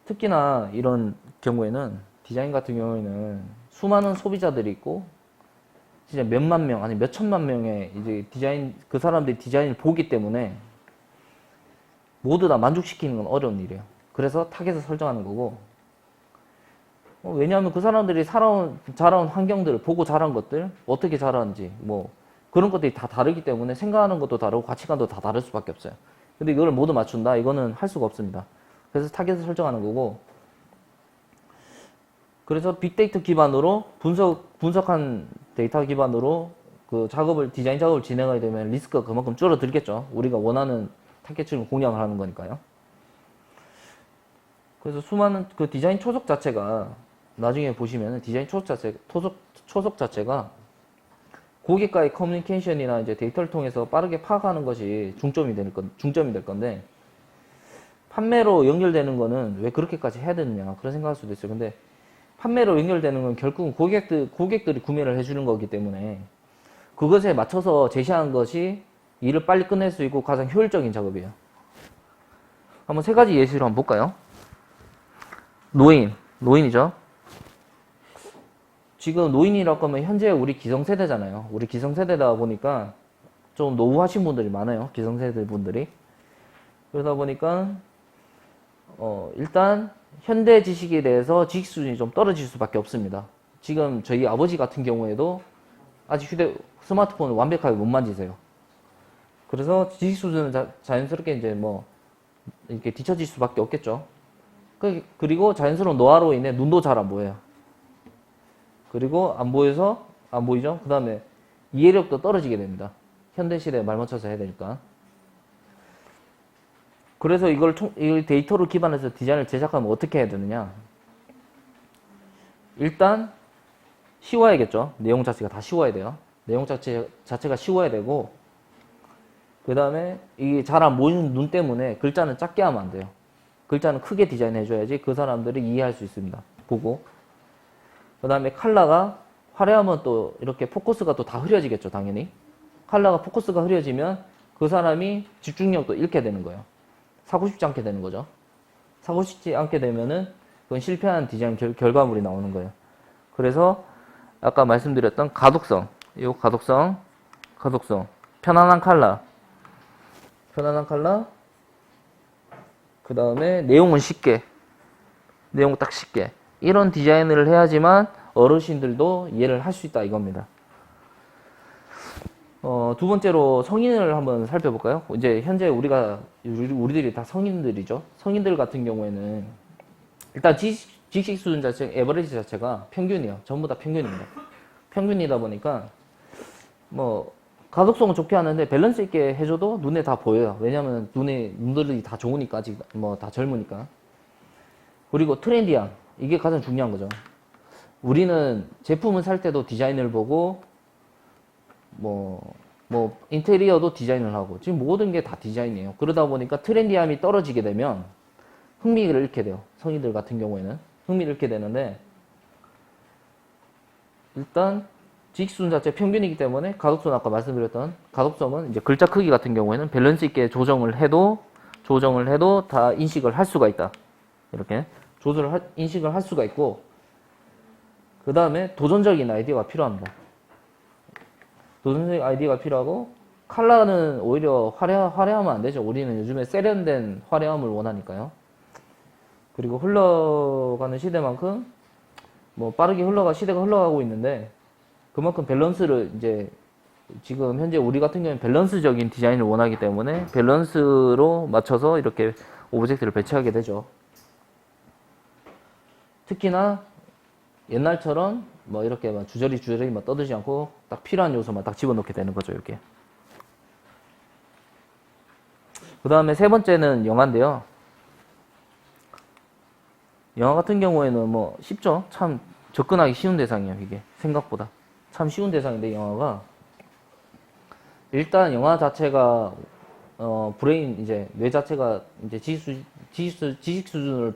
특히나 이런 경우에는, 디자인 같은 경우에는 수많은 소비자들이 있고 진짜 몇만 명 아니 몇천만 명의 이제 그 사람들이 디자인을 보기 때문에 모두 다 만족시키는 건 어려운 일이에요. 그래서 타겟을 설정하는 거고, 왜냐하면 그 사람들이 자라온 환경들을 보고 자란 것들, 어떻게 자라는지 뭐 그런 것들이 다 다르기 때문에 생각하는 것도 다르고 가치관도 다 다를 수밖에 없어요. 근데 이걸 모두 맞춘다? 이거는 할 수가 없습니다. 그래서 타겟을 설정하는 거고, 그래서 빅데이터 기반으로 분석한 데이터 기반으로 그 디자인 작업을 진행하게 되면 리스크가 그만큼 줄어들겠죠. 우리가 원하는 타겟층을 공략을 하는 거니까요. 그래서 수많은 그 디자인 초석 자체가, 나중에 보시면 디자인 초석 자체가 고객과의 커뮤니케이션이나 이제 데이터를 통해서 빠르게 파악하는 것이 중점이 될 건데, 판매로 연결되는 거는 왜 그렇게까지 해야 되느냐 그런 생각할 수도 있어요. 근데 판매로 연결되는 건 결국은 고객들이 구매를 해주는 거기 때문에 그것에 맞춰서 제시하는 것이 일을 빨리 끝낼 수 있고 가장 효율적인 작업이에요. 한번 세 가지 예시로 한번 볼까요? 노인이죠. 지금 노인이라고 하면 현재 우리 기성세대잖아요. 우리 기성세대다 보니까 좀 노후하신 분들이 많아요. 기성세대 분들이. 그러다 보니까 일단 현대 지식에 대해서 지식 수준이 좀 떨어질 수밖에 없습니다. 지금 저희 아버지 같은 경우에도 아직 스마트폰을 완벽하게 못 만지세요. 그래서 지식 수준은 자연스럽게 이제 뭐 이렇게 뒤처질 수밖에 없겠죠. 그리고 자연스러운 노화로 인해 눈도 잘 안 보여요. 그리고 안 보이죠? 그 다음에 이해력도 떨어지게 됩니다. 현대 시대에 말맞춰서 해야 되니까. 그래서 이걸 데이터로 기반해서 디자인을 제작하면 어떻게 해야 되느냐? 일단 쉬워야겠죠. 내용 자체가 다 쉬워야 돼요. 내용 자체가 쉬워야 되고, 그 다음에 이게 잘 안 보이는 눈 때문에 글자는 작게 하면 안 돼요. 글자는 크게 디자인해줘야지 그 사람들이 이해할 수 있습니다. 보고. 그 다음에 컬러가 화려하면 또 이렇게 포커스가 또 다 흐려지겠죠. 당연히. 컬러가 포커스가 흐려지면 그 사람이 집중력도 잃게 되는 거예요. 사고 싶지 않게 되는 거죠. 사고 싶지 않게 되면은 그건 실패한 디자인 결과물이 나오는 거예요. 그래서 아까 말씀드렸던 가독성, 편안한 컬러, 그 다음에 내용 딱 쉽게, 이런 디자인을 해야지만 어르신들도 이해를 할 수 있다 이겁니다. 두 번째로 성인을 한번 살펴볼까요? 이제 현재 우리들이 다 성인들이죠. 성인들 같은 경우에는 일단 지식 수준 에버리지 자체가 평균이에요. 전부 다 평균입니다. 평균이다 보니까 뭐 가독성은 좋게 하는데 밸런스 있게 해줘도 눈에 다 보여요. 왜냐면 눈들이 다 좋으니까, 아직 뭐 다 젊으니까. 그리고 트렌디함, 이게 가장 중요한 거죠. 우리는 제품을 살 때도 디자인을 보고 뭐 인테리어도 디자인을 하고 지금 모든 게 다 디자인이에요. 그러다 보니까 트렌디함이 떨어지게 되면 흥미를 잃게 돼요. 성인들 같은 경우에는 흥미를 잃게 되는데, 일단 지식수준 자체 평균이기 때문에 아까 말씀드렸던 가독성은 이제 글자 크기 같은 경우에는 밸런스 있게 조정을 해도 다 인식을 할 수가 있다. 이렇게 인식을 할 수가 있고, 그 다음에 도전적인 아이디어가 필요합니다. 도전적 아이디어가 필요하고, 컬러는 오히려 화려하면 안 되죠. 우리는 요즘에 세련된 화려함을 원하니까요. 그리고 흘러가는 시대만큼 뭐 빠르게 시대가 흘러가고 있는데, 그만큼 밸런스를 이제 지금 현재 우리 같은 경우는 밸런스적인 디자인을 원하기 때문에 밸런스로 맞춰서 이렇게 오브젝트를 배치하게 되죠. 특히나 옛날처럼 뭐 이렇게 막 주저리 막 떠들지 않고 딱 필요한 요소만 딱 집어넣게 되는 거죠, 이렇게. 그 다음에 세 번째는 영화인데요. 영화 같은 경우에는 뭐 쉽죠. 참 접근하기 쉬운 대상이에요, 이게. 생각보다. 참 쉬운 대상인데, 영화가. 일단 영화 자체가 브레인 이제 뇌 자체가 이제 지식 수준을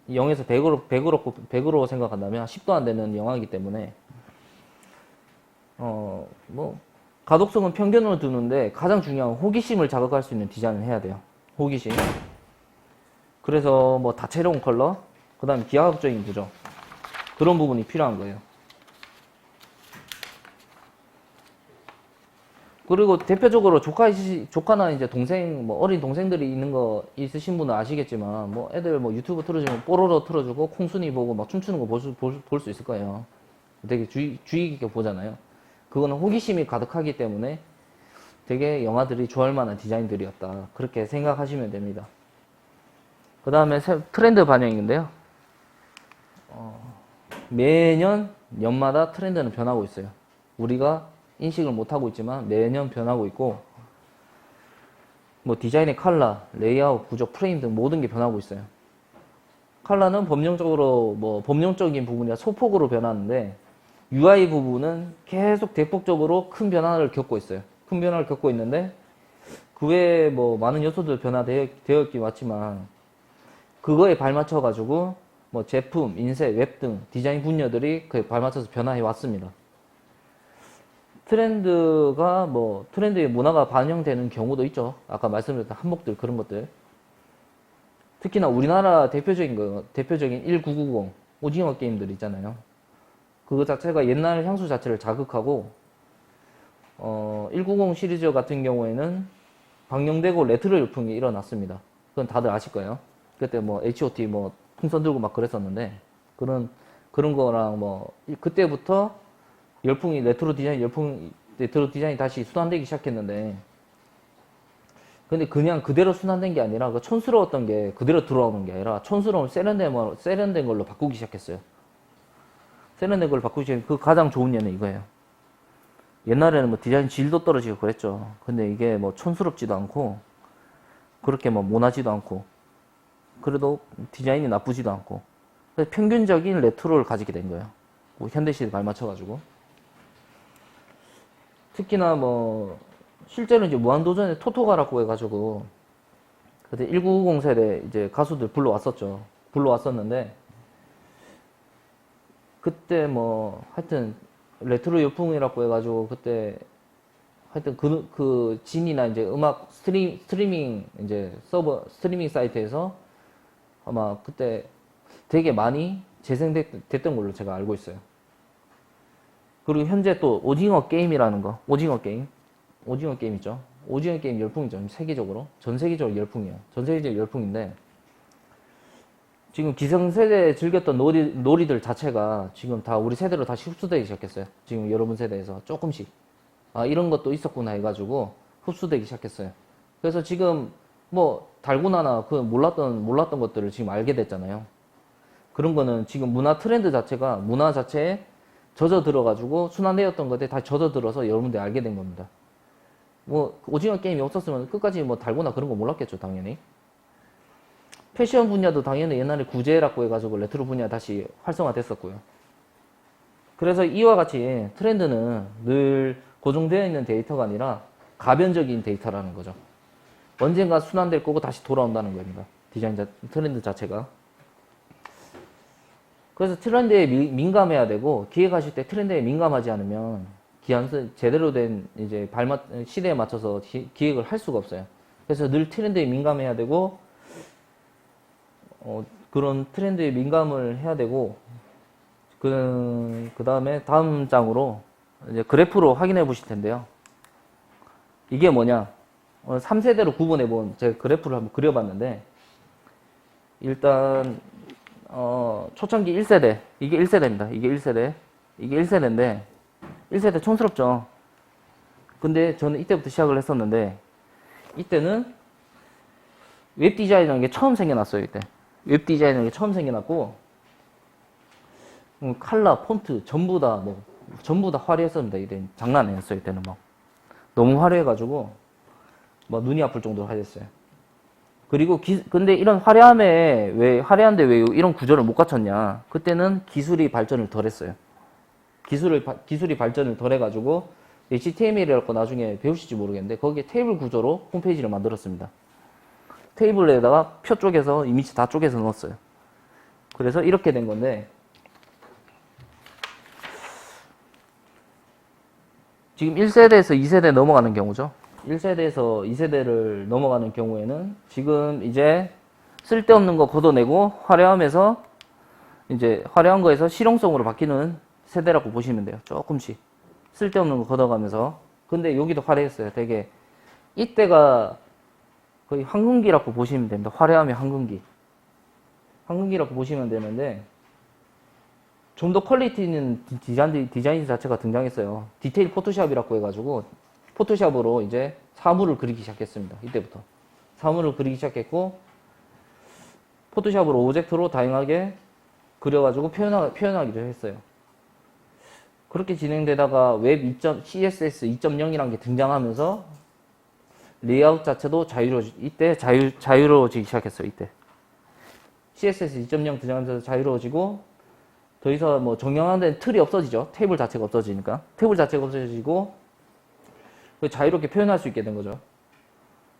0에서 100으로 생각한다면 10도 안 되는 영화이기 때문에 뭐 가독성은 편견으로 두는데 가장 중요한 호기심을 자극할 수 있는 디자인을 해야 돼요. 호기심. 그래서 뭐 다채로운 컬러, 그다음에 기하학적인 구조, 그런 부분이 필요한 거예요. 그리고 대표적으로 조카나 이제 동생, 뭐 어린 동생들이 있는 거 있으신 분은 아시겠지만, 뭐 애들 뭐 유튜브 틀어주면 뽀로로 틀어주고 콩순이 보고 막 춤추는 거 볼 수 있을 거예요. 되게 주의 깊게 보잖아요. 그거는 호기심이 가득하기 때문에 되게 영화들이 좋아할 만한 디자인들이었다. 그렇게 생각하시면 됩니다. 그 다음에 트렌드 반영인데요. 매년 연마다 트렌드는 변하고 있어요. 우리가 인식을 못하고 있지만 매년 변하고 있고, 뭐 디자인의 컬러, 레이아웃, 구조, 프레임 등 모든 게 변하고 있어요. 컬러는 법령적인 부분이라 소폭으로 변하는데, UI 부분은 계속 대폭적으로 큰 변화를 겪고 있어요. 큰 변화를 겪고 있는데, 그 외에 뭐 많은 요소들 변화되어 있긴 왔지만, 그거에 발맞춰가지고 뭐 제품, 인쇄, 웹 등 디자인 분야들이 그에 발맞춰서 변화해 왔습니다. 트렌드의 문화가 반영되는 경우도 있죠. 아까 말씀드렸던 한복들, 그런 것들. 특히나 우리나라 대표적인 1990 오징어 게임들 있잖아요. 그거 자체가 옛날 향수 자체를 자극하고, 190 시리즈 같은 경우에는 방영되고 레트로 열풍이 일어났습니다. 그건 다들 아실 거예요. 그때 뭐 H.O.T 뭐 풍선 들고 막 그랬었는데, 그런 거랑 뭐 그때부터 레트로 디자인이 다시 순환되기 시작했는데, 근데 그냥 그대로 순환된 게 아니라 그 촌스러웠던 게 그대로 들어오는 게 아니라 촌스러운 세련된 걸로 바꾸기 시작했어요. 세련된 걸로 바꾸기 시작한 그 가장 좋은 예는 이거예요. 옛날에는 뭐 디자인 질도 떨어지고 그랬죠. 근데 이게 뭐 촌스럽지도 않고 그렇게 뭐 모나지도 않고, 그래도 디자인이 나쁘지도 않고, 그래서 평균적인 레트로를 가지게 된 거예요. 뭐 현대시대에 발맞춰가지고. 특히나 뭐 실제로 이제 무한도전에 토토가라고 해가지고 그때 1990 세대 이제 가수들 불러왔었는데, 그때 뭐 하여튼 레트로 열풍이라고 해가지고 그때 하여튼 그 진이나 이제 음악 스트리밍 이제 스트리밍 사이트에서 아마 그때 되게 많이 재생됐던 걸로 제가 알고 있어요. 그리고 현재 또 오징어 게임이라는 거, 오징어 게임 있죠. 오징어 게임 열풍이죠. 전 세계적으로 열풍이에요. 전 세계적 열풍인데, 지금 기성세대에 즐겼던 놀이들 자체가 지금 다 우리 세대로 다시 흡수되기 시작했어요. 지금 여러분 세대에서 조금씩. 아, 이런 것도 있었구나 해가지고 흡수되기 시작했어요. 그래서 지금 뭐 달고나나 그 몰랐던 것들을 지금 알게 됐잖아요. 그런 거는 지금 문화 자체에 젖어 들어가지고 순환되었던 것에 다 젖어 들어서 여러분들이 알게 된 겁니다. 뭐 오징어 게임이 없었으면 끝까지 뭐 달고나 그런 거 몰랐겠죠, 당연히. 패션 분야도 당연히 옛날에 구제라고 해가지고 레트로 분야 다시 활성화됐었고요. 그래서 이와 같이 트렌드는 늘 고정되어 있는 데이터가 아니라 가변적인 데이터라는 거죠. 언젠가 순환될 거고 다시 돌아온다는 겁니다. 트렌드 자체가. 그래서 트렌드에 민감해야 되고, 기획하실 때 트렌드에 민감하지 않으면 제대로 된 이제 시대에 맞춰서 기획을 할 수가 없어요. 그래서 늘 트렌드에 민감해야 되고, 그런 트렌드에 민감을 해야 되고, 그 다음에 다음 장으로 이제 그래프로 확인해 보실 텐데요. 이게 뭐냐? 3세대로 구분해 본 제 그래프를 한번 그려봤는데, 일단 초창기 1세대, 이게 1세대입니다. 이게 1세대, 이게 1세대인데 1세대 촌스럽죠. 근데 저는 이때부터 시작을 했었는데, 이때는 웹 디자인이라는 게 처음 생겨났어요. 이때 웹 디자인이라는 게 처음 생겨났고, 컬러, 폰트 전부 다 전부 다 화려했었습니다. 이때 장난 아니었어요. 이때는 막 너무 화려해가지고 막 눈이 아플 정도로 화려했어요. 그리고 근데 이런 화려한데 왜 이런 구조를 못 갖췄냐? 그때는 기술이 발전을 덜 했어요. 기술이 발전을 덜 해가지고 HTML이라고 나중에 배우실지 모르겠는데, 거기에 테이블 구조로 홈페이지를 만들었습니다. 테이블에다가 표 쪼개서 이미지 다 쪼개서 넣었어요. 그래서 이렇게 된 건데, 지금 1세대에서 2세대 넘어가는 경우죠. 1세대에서 2세대를 넘어가는 경우에는 지금 이제 쓸데없는 거 걷어내고 화려함에서 이제 화려한 거에서 실용성으로 바뀌는 세대라고 보시면 돼요. 조금씩 쓸데없는 거 걷어가면서. 근데 여기도 화려했어요. 되게 이때가 거의 황금기라고 보시면 됩니다. 화려함의 황금기라고 보시면 되는데, 좀 더 퀄리티 있는 디자인 자체가 등장했어요. 디테일 포토샵이라고 해가지고 포토샵으로 이제 사물을 그리기 시작했습니다. 이때부터 사물을 그리기 시작했고, 포토샵으로 오브젝트로 다양하게 그려가지고 표현하기도 했어요. 그렇게 진행되다가 웹 CSS 2.0이라는 게 등장하면서 레이아웃 자체도 자유로워지기 시작했어요. 이때 CSS 2.0 등장하면서 자유로워지고, 더 이상 뭐 정형화된 틀이 없어지죠. 테이블 자체가 없어지니까. 테이블 자체가 없어지고 자유롭게 표현할 수 있게 된 거죠.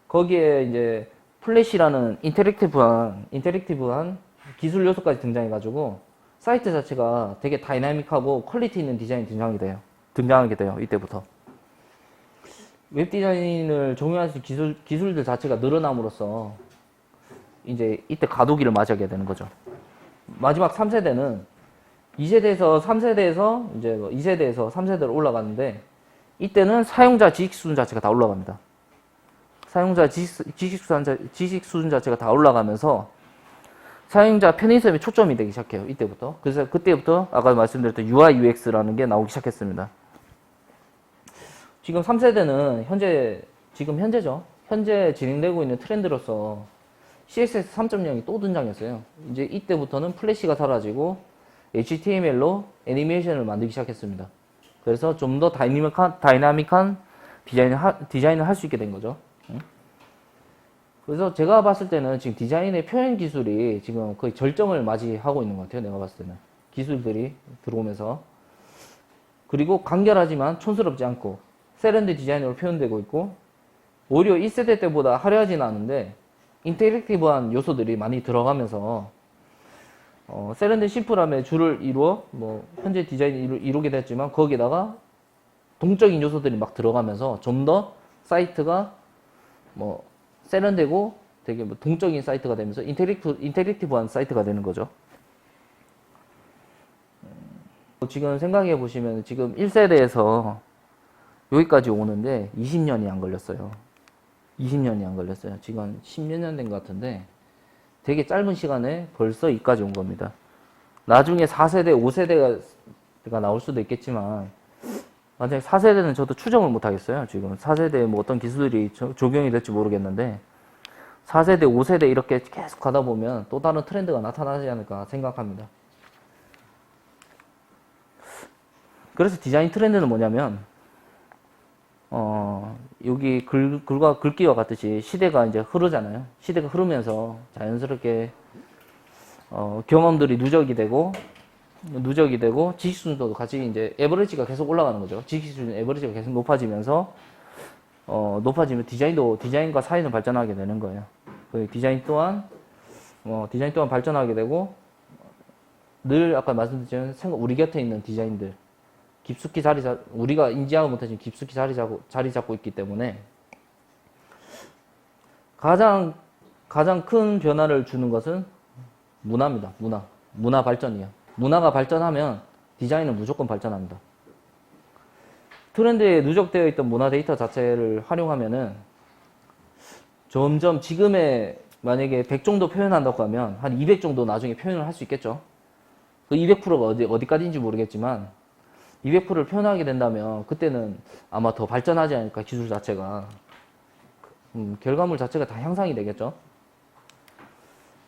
거기에 이제 플래시라는 인터랙티브한 기술 요소까지 등장해가지고 사이트 자체가 되게 다이나믹하고 퀄리티 있는 디자인이 등장하게 돼요. 이때부터. 웹 디자인을 적용할 수 있는 기술들 자체가 늘어남으로써 이제 이때 가도기를 맞이하게 되는 거죠. 마지막 3세대는 2세대에서 3세대에서 이제 2세대에서 3세대로 올라가는데, 이때는 사용자 지식 수준 자체가 다 올라갑니다. 사용자 지식 수준 자체가 다 올라가면서 사용자 편의성에 초점이 되기 시작해요. 이때부터. 그래서 그때부터 아까 말씀드렸던 UI UX라는 게 나오기 시작했습니다. 지금 3세대는 현재죠. 현재 진행되고 있는 트렌드로서 CSS 3.0이 또 등장했어요. 이제 이때부터는 플래시가 사라지고 HTML로 애니메이션을 만들기 시작했습니다. 그래서 좀 더 다이나믹한 디자인을 할 수 있게 된 거죠. 그래서 제가 봤을 때는 지금 디자인의 표현 기술이 지금 거의 절정을 맞이하고 있는 것 같아요. 내가 봤을 때는. 기술들이 들어오면서. 그리고 간결하지만 촌스럽지 않고 세련된 디자인으로 표현되고 있고, 오히려 1세대 때보다 화려하지는 않은데 인터랙티브한 요소들이 많이 들어가면서 세련된 심플함의 주를 이루어 현재 디자인이 이루게 됐지만, 거기에다가 동적인 요소들이 막 들어가면서 좀 더 사이트가 세련되고 되게 동적인 사이트가 되면서 인터랙티브한 사이트가 되는 거죠. 지금 생각해 보시면 지금 1세대에서 여기까지 오는데 20년이 안 걸렸어요. 20년이 안 걸렸어요. 지금 한 10몇 년 된 것 같은데 되게 짧은 시간에 벌써 여기까지 온 겁니다. 나중에 4세대, 5세대가 나올 수도 있겠지만, 만약에 4세대는 저도 추정을 못 하겠어요. 지금 4세대에 어떤 기술들이 적용이 될지 모르겠는데, 4세대, 5세대 이렇게 계속 가다 보면 또 다른 트렌드가 나타나지 않을까 생각합니다. 그래서 디자인 트렌드는 뭐냐면, 여기 글귀와 같듯이 시대가 이제 흐르잖아요. 시대가 흐르면서 자연스럽게 경험들이 누적이 되고 지식 수준도 같이 이제 에버리지가 계속 올라가는 거죠. 지식 수준 에버리지가 계속 높아지면서 디자인과 사회는 발전하게 되는 거예요. 디자인 또한 발전하게 되고, 늘 아까 말씀드렸지만 우리 곁에 있는 디자인들 깊숙이 우리가 인지하고 못하지만 깊숙이 자리 잡고 있기 때문에 가장 큰 변화를 주는 것은 문화입니다. 문화 발전이에요. 문화가 발전하면 디자인은 무조건 발전합니다. 트렌드에 누적되어 있던 문화 데이터 자체를 활용하면은 점점 지금의 만약에 100 정도 표현한다고 하면 한 200 정도 나중에 표현을 할 수 있겠죠. 그 200%가 어디까지인지 모르겠지만 200%를 표현하게 된다면 그때는 아마 더 발전하지 않을까, 기술 자체가. 결과물 자체가 다 향상이 되겠죠.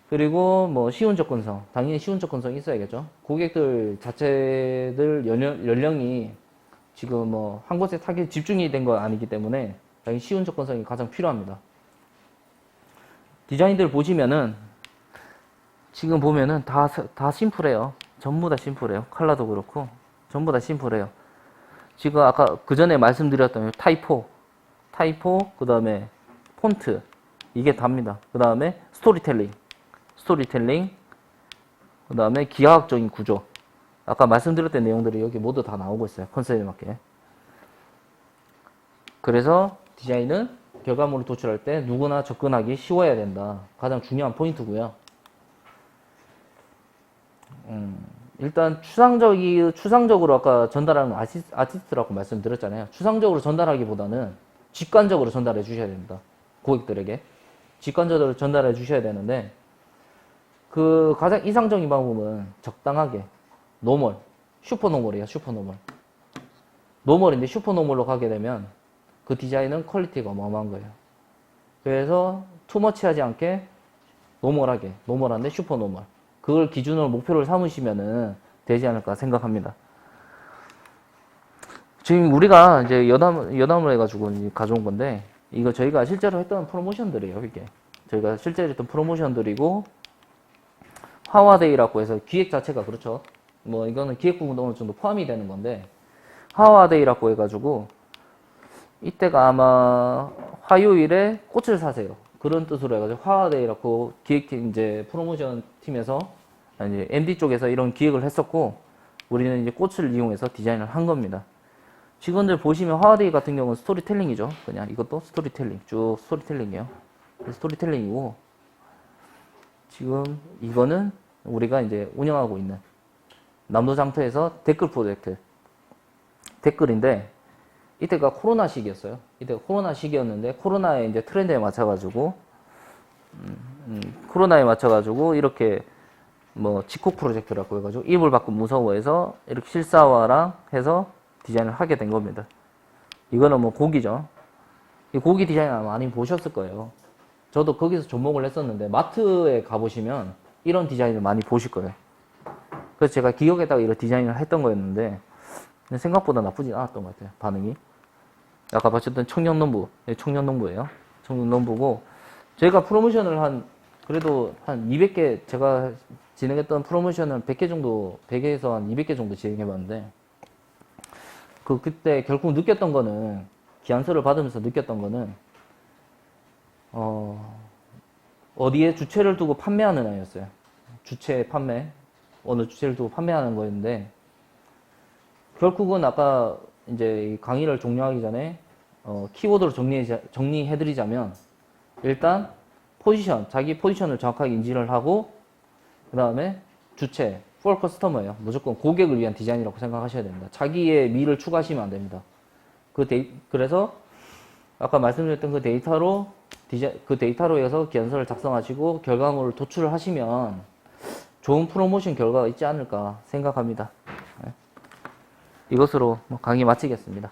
그리고 뭐 쉬운 접근성, 당연히 쉬운 접근성이 있어야겠죠. 고객들 자체들 연령이 지금 뭐 한 곳에 타겟 집중이 된 건 아니기 때문에 당연히 쉬운 접근성이 가장 필요합니다. 디자인들 보시면은 지금 보면은 다 심플해요. 전부 다 심플해요. 컬러도 그렇고 전부 다 심플해요. 지금 아까 그 전에 말씀드렸던 타이포, 그 다음에 폰트, 이게 답니다. 그 다음에 스토리텔링, 그 다음에 기하학적인 구조. 아까 말씀드렸던 내용들이 여기 모두 다 나오고 있어요. 컨셉에 맞게. 그래서 디자인은 결과물을 도출할 때 누구나 접근하기 쉬워야 된다. 가장 중요한 포인트고요. 일단 추상적으로 아까 전달하는 아티스트라고 말씀드렸잖아요. 추상적으로 전달하기보다는 직관적으로 전달해 주셔야 됩니다. 고객들에게. 직관적으로 전달해 주셔야 되는데, 그 가장 이상적인 방법은 적당하게, 노멀, 슈퍼노멀이에요. 슈퍼노멀. 노멀인데 슈퍼노멀로 가게 되면 그 디자인은 퀄리티가 어마어마한 거예요. 그래서 투머치하지 않게 노멀한데 슈퍼노멀. 그걸 기준으로 목표를 삼으시면은 되지 않을까 생각합니다. 지금 우리가 이제 여담을 해가지고 가져온 건데, 이거 저희가 실제로 했던 프로모션들이에요, 이게. 저희가 실제로 했던 프로모션들이고, 하와데이라고 해서 기획 자체가 그렇죠. 뭐 이거는 기획 부분도 어느 정도 포함이 되는 건데, 하와데이라고 해가지고, 이때가 아마 화요일에 꽃을 사세요. 그런 뜻으로 해가지고 하와데이라고 기획팀 이제 프로모션 팀에서 이제 MD 쪽에서 이런 기획을 했었고, 우리는 이제 꽃을 이용해서 디자인을 한 겁니다. 직원들 보시면 하와데이 같은 경우는 스토리텔링이죠. 그냥 이것도 스토리텔링, 쭉 스토리텔링이에요. 스토리텔링이고, 지금 이거는 우리가 이제 운영하고 있는 남도장터에서 댓글 프로젝트. 댓글인데, 이때가 코로나 시기였어요. 이때가 코로나 시기였는데, 코로나의 이제 트렌드에 맞춰가지고, 이렇게 뭐 직콕 프로젝트라고 해가지고, 이불 밖은 무서워해서 이렇게 실사화랑 해서 디자인을 하게 된 겁니다. 이거는 뭐 고기죠. 이 고기 디자인 아마 많이 보셨을 거예요. 저도 거기서 접목을 했었는데, 마트에 가보시면 이런 디자인을 많이 보실 거예요. 그래서 제가 기억에다가 이런 디자인을 했던 거였는데, 생각보다 나쁘지 않았던 것 같아요, 반응이. 아까 보셨던 청년농부, 청년농부예요. 청년농부고, 제가 프로모션을 그래도 한 200개, 제가 진행했던 프로모션은 100개 정도, 100개에서 한 200개 정도 진행해봤는데, 그때 결국 느꼈던 거는, 기안서를 받으면서 느꼈던 거는, 어디에 주체를 두고 판매하는 아이였어요. 주체 판매. 어느 주체를 두고 판매하는 거였는데, 결국은 아까 이제 강의를 종료하기 전에 키워드로 정리해드리자면, 일단 자기 포지션을 정확하게 인지를 하고, 그 다음에 주체, for customer예요. 무조건 고객을 위한 디자인이라고 생각하셔야 됩니다. 자기의 미를 추가하시면 안 됩니다. 그래서 아까 말씀드렸던 그 데이터로 해서 기안서를 작성하시고 결과물을 도출을 하시면 좋은 프로모션 결과가 있지 않을까 생각합니다. 이것으로 강의 마치겠습니다.